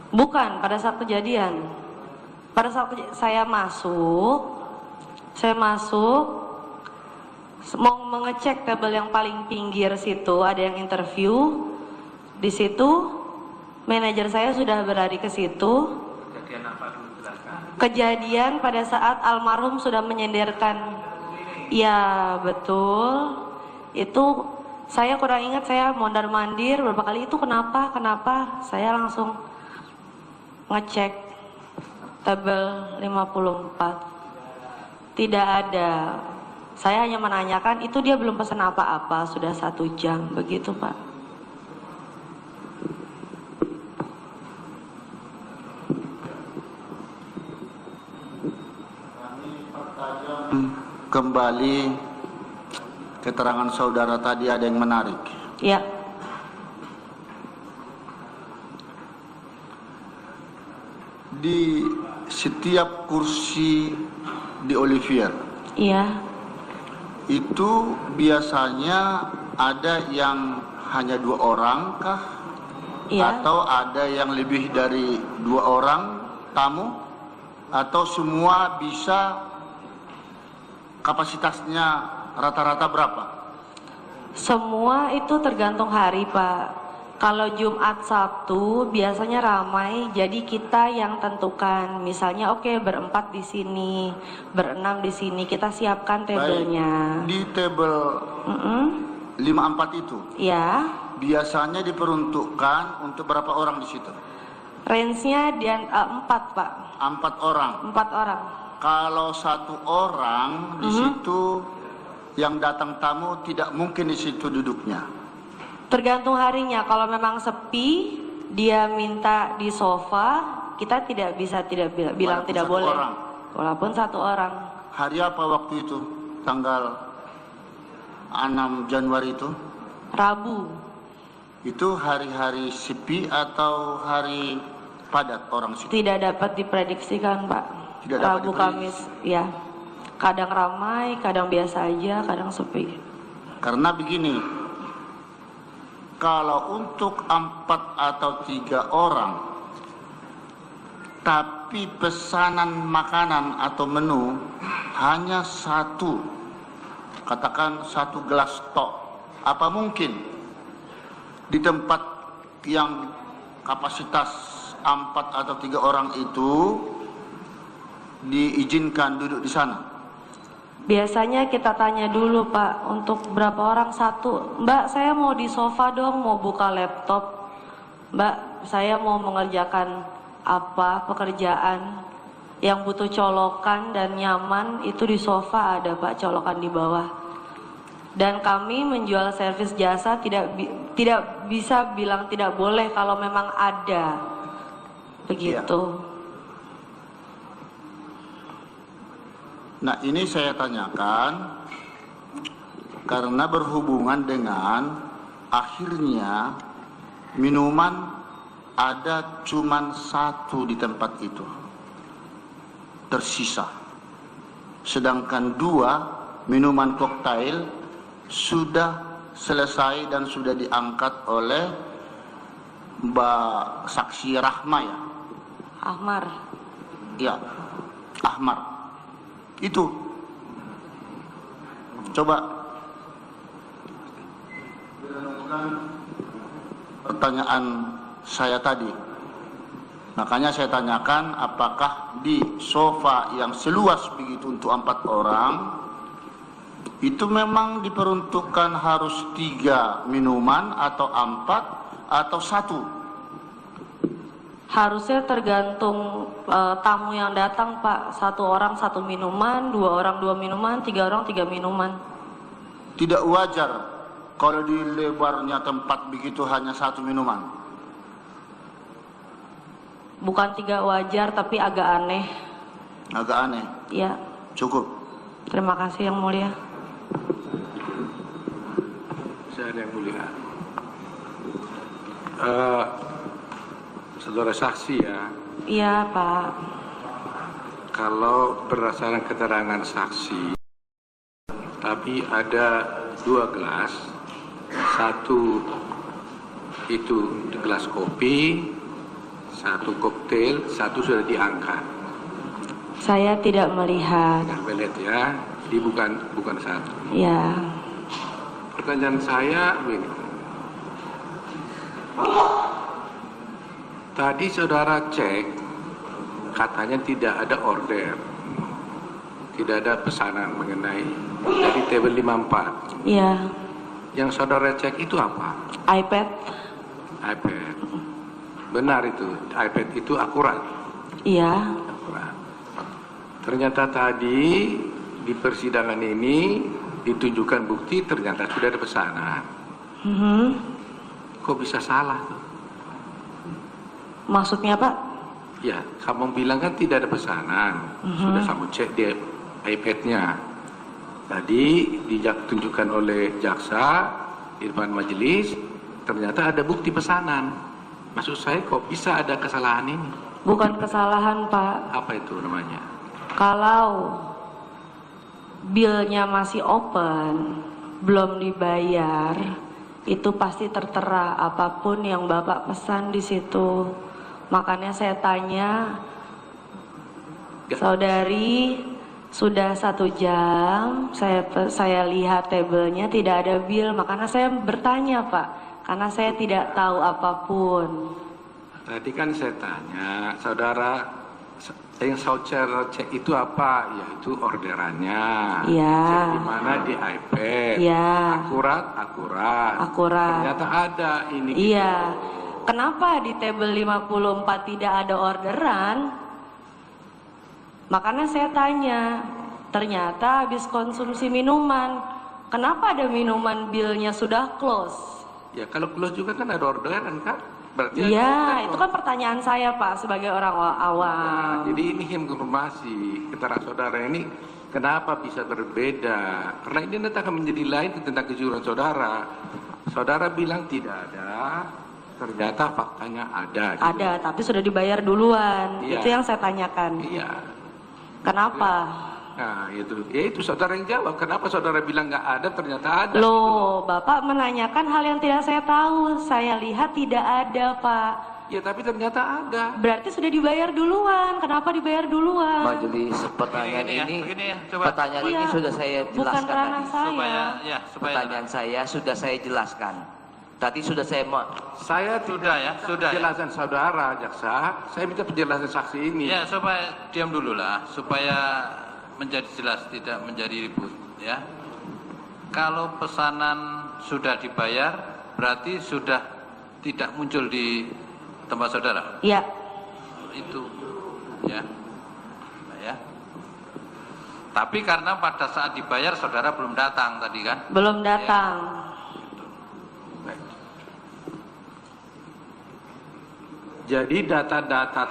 Bukan, pada saat kejadian. Pada saat saya masuk mau mengecek tabel yang paling pinggir situ, ada yang interview. Di situ manajer saya sudah berlari ke situ. kejadian apa dulu jelaskan? Kejadian pada saat almarhum sudah menyenderkan. Ya, betul. Itu saya kurang ingat, saya mondar-mandir beberapa kali. Itu kenapa? Saya langsung ngecek tabel 54. Tidak ada. Saya hanya menanyakan, itu dia belum pesan apa-apa, sudah 1 jam, begitu Pak. Kembali keterangan saudara tadi ada yang menarik. Ya. Di setiap kursi di Olivier, Iya. itu biasanya ada yang hanya 2 orang kah? Iya. Atau ada yang lebih dari 2 orang tamu? Atau semua bisa kapasitasnya rata-rata berapa? Semua itu tergantung hari Pak. Kalau Jumat Sabtu biasanya ramai, jadi kita yang tentukan. Misalnya berempat di sini, berenam di sini, kita siapkan tabelnya. Di table 54 itu, Ya, biasanya diperuntukkan untuk berapa orang di situ? range-nya 4 Pak, 4 orang. 4 orang. Kalau 1 orang di situ yang datang tamu tidak mungkin di situ duduknya. Tergantung harinya, kalau memang sepi, dia minta di sofa, kita tidak bisa bilang Walaupun tidak 1 boleh. orang. Walaupun 1 orang. Hari apa waktu itu? Tanggal 6 Januari itu? Rabu. Itu hari-hari sepi atau hari padat orang situ? Tidak dapat diprediksikan Pak. Tidak dapat Rabu Kamis, ya. Kadang ramai, kadang biasa aja, kadang sepi. Karena begini, kalau untuk 4 atau 3 orang, tapi pesanan makanan atau menu hanya 1, katakan 1 gelas tok, apa mungkin di tempat yang kapasitas 4 atau 3 orang itu diizinkan duduk di sana? Biasanya kita tanya dulu Pak, untuk berapa orang satu. Mbak, saya mau di sofa dong, mau buka laptop. Mbak, saya mau mengerjakan apa pekerjaan yang butuh colokan dan nyaman, itu di sofa ada Pak, colokan di bawah. Dan kami menjual servis jasa tidak bisa bilang tidak boleh kalau memang ada. Begitu. Nah, ini saya tanyakan karena berhubungan dengan akhirnya minuman ada cuman satu di tempat itu tersisa, sedangkan 2 minuman koktail sudah selesai dan sudah diangkat oleh Mbak Saksi Rahma ya? Ahmar. Ya, Ahmar. Itu. Coba pertanyaan saya tadi. Makanya saya tanyakan apakah di sofa yang seluas begitu untuk 4 orang itu memang diperuntukkan harus 3 minuman atau 4 atau 1? Harusnya tergantung tamu yang datang Pak. 1 orang 1 minuman, 2 orang 2 minuman, 3 orang 3 minuman. Tidak wajar kalau di lebarnya tempat begitu hanya 1 minuman. Bukan 3 wajar, tapi agak aneh. Agak aneh. Ya. Cukup. Terima kasih Yang Mulia. Saya Yang Mulia. Saudara saksi ya. Iya Pak. Kalau berdasarkan keterangan saksi, tapi ada 2 gelas, 1 itu gelas kopi, 1 koktail, 1 sudah diangkat. Saya tidak melihat. Nggak melihat ya, ini bukan 1. Ya. Pertanyaan saya begini. Tadi saudara cek, katanya tidak ada order, tidak ada pesanan mengenai dari table 54. Iya. Yang saudara cek itu apa? iPad. iPad. Benar itu, iPad itu akurat. Iya. Akurat. Ternyata tadi di persidangan ini ditunjukkan bukti ternyata sudah ada pesanan. Kok bisa salah tuh? Maksudnya Pak? Ya, kamu bilang kan tidak ada pesanan. Sudah kamu cek di iPad-nya. Tadi ditunjukkan oleh jaksa di depan majelis, ternyata ada bukti pesanan. Maksud saya kok bisa ada kesalahan ini? Bukan kesalahan Pak. Apa itu namanya? Kalau bilnya masih open, belum dibayar, itu pasti tertera apapun yang Bapak pesan di situ. Makanya saya tanya, saudari sudah 1 jam, saya lihat tabelnya tidak ada bil, makanya saya bertanya Pak, karena saya tidak tahu apapun. Tadi kan saya tanya, saudara yang saudara cek itu apa? Yaitu orderannya. Iya. Cek di mana di iPad. Iya. Akurat. Ternyata ada ini. Iya. Gitu. Kenapa di table 54 tidak ada orderan? Makanya saya tanya, ternyata habis konsumsi minuman. Kenapa ada minuman bilnya sudah close? Ya kalau close juga kan ada orderan kan? Berarti iya, itu kan pertanyaan saya Pak sebagai orang awam. Nah, jadi ini informasi keterangan saudara ini kenapa bisa berbeda? Karena ini nanti akan menjadi lain tentang kejujuran saudara. Saudara bilang tidak ada. Ternyata faktanya ada. Gitu. Ada, tapi sudah dibayar duluan. Iya. Itu yang saya tanyakan. Iya. Kenapa? Nah, itu saudara yang jawab. Kenapa saudara bilang nggak ada, ternyata ada. Loh, Bapak menanyakan hal yang tidak saya tahu. Saya lihat tidak ada, Pak. Ya, tapi ternyata ada. Berarti sudah dibayar duluan. Kenapa dibayar duluan? Majelis, pertanyaan pertanyaan ini sudah saya jelaskan bukan ranah tadi. saya. Pertanyaan saya sudah saya jelaskan. Tadi sudah saya Sudah penjelasan saudara jaksa, saya minta penjelasan saksi ini. Ya, supaya diam dulu lah, supaya menjadi jelas, tidak menjadi ribut ya. Kalau pesanan sudah dibayar, berarti sudah tidak muncul di tempat saudara. Iya. Itu ya. Ya. Tapi karena pada saat dibayar saudara belum datang tadi kan? Belum datang. Ya. Jadi data-data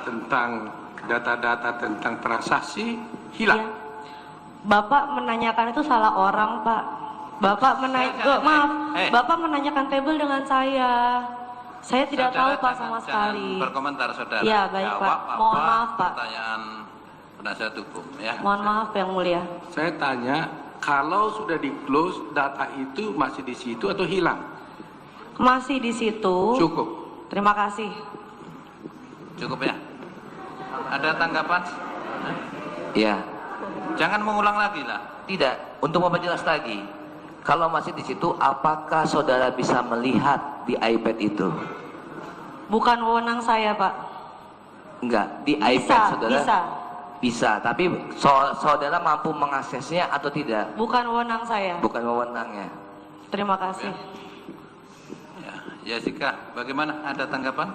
tentang transaksi hilang. Iya. Bapak menanyakan itu salah orang, Pak. Bapak Bapak menanyakan tabel dengan saya. Saya tidak tahu Pak sama sekali. Berkomentar saudara. Ya baik Pak. Mohon maaf Pak. Pertanyaan penasihat hukum ya. Mohon maaf Yang Mulia. Saya tanya, kalau sudah di close, data itu masih di situ atau hilang? Masih di situ. Cukup. Terima kasih. Cukup ya. Ada tanggapan? Ya, Jangan mengulang lagi lah. tidak. Untuk memperjelas lagi, kalau masih di situ, apakah saudara bisa melihat di iPad itu? Bukan wewenang saya Pak. Enggak, di Bisa, iPad saudara. bisa. Bisa, tapi saudara mampu mengaksesnya atau tidak? Bukan wewenang saya. Bukan wewenangnya. Terima kasih. Ya, Jessica, bagaimana? Ada tanggapan?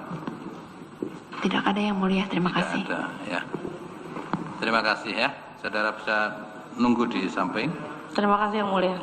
Tidak ada Yang Mulia, terima Tidak kasih. ada, ya. Terima kasih ya. Saudara bisa nunggu di samping. Terima kasih Yang Mulia.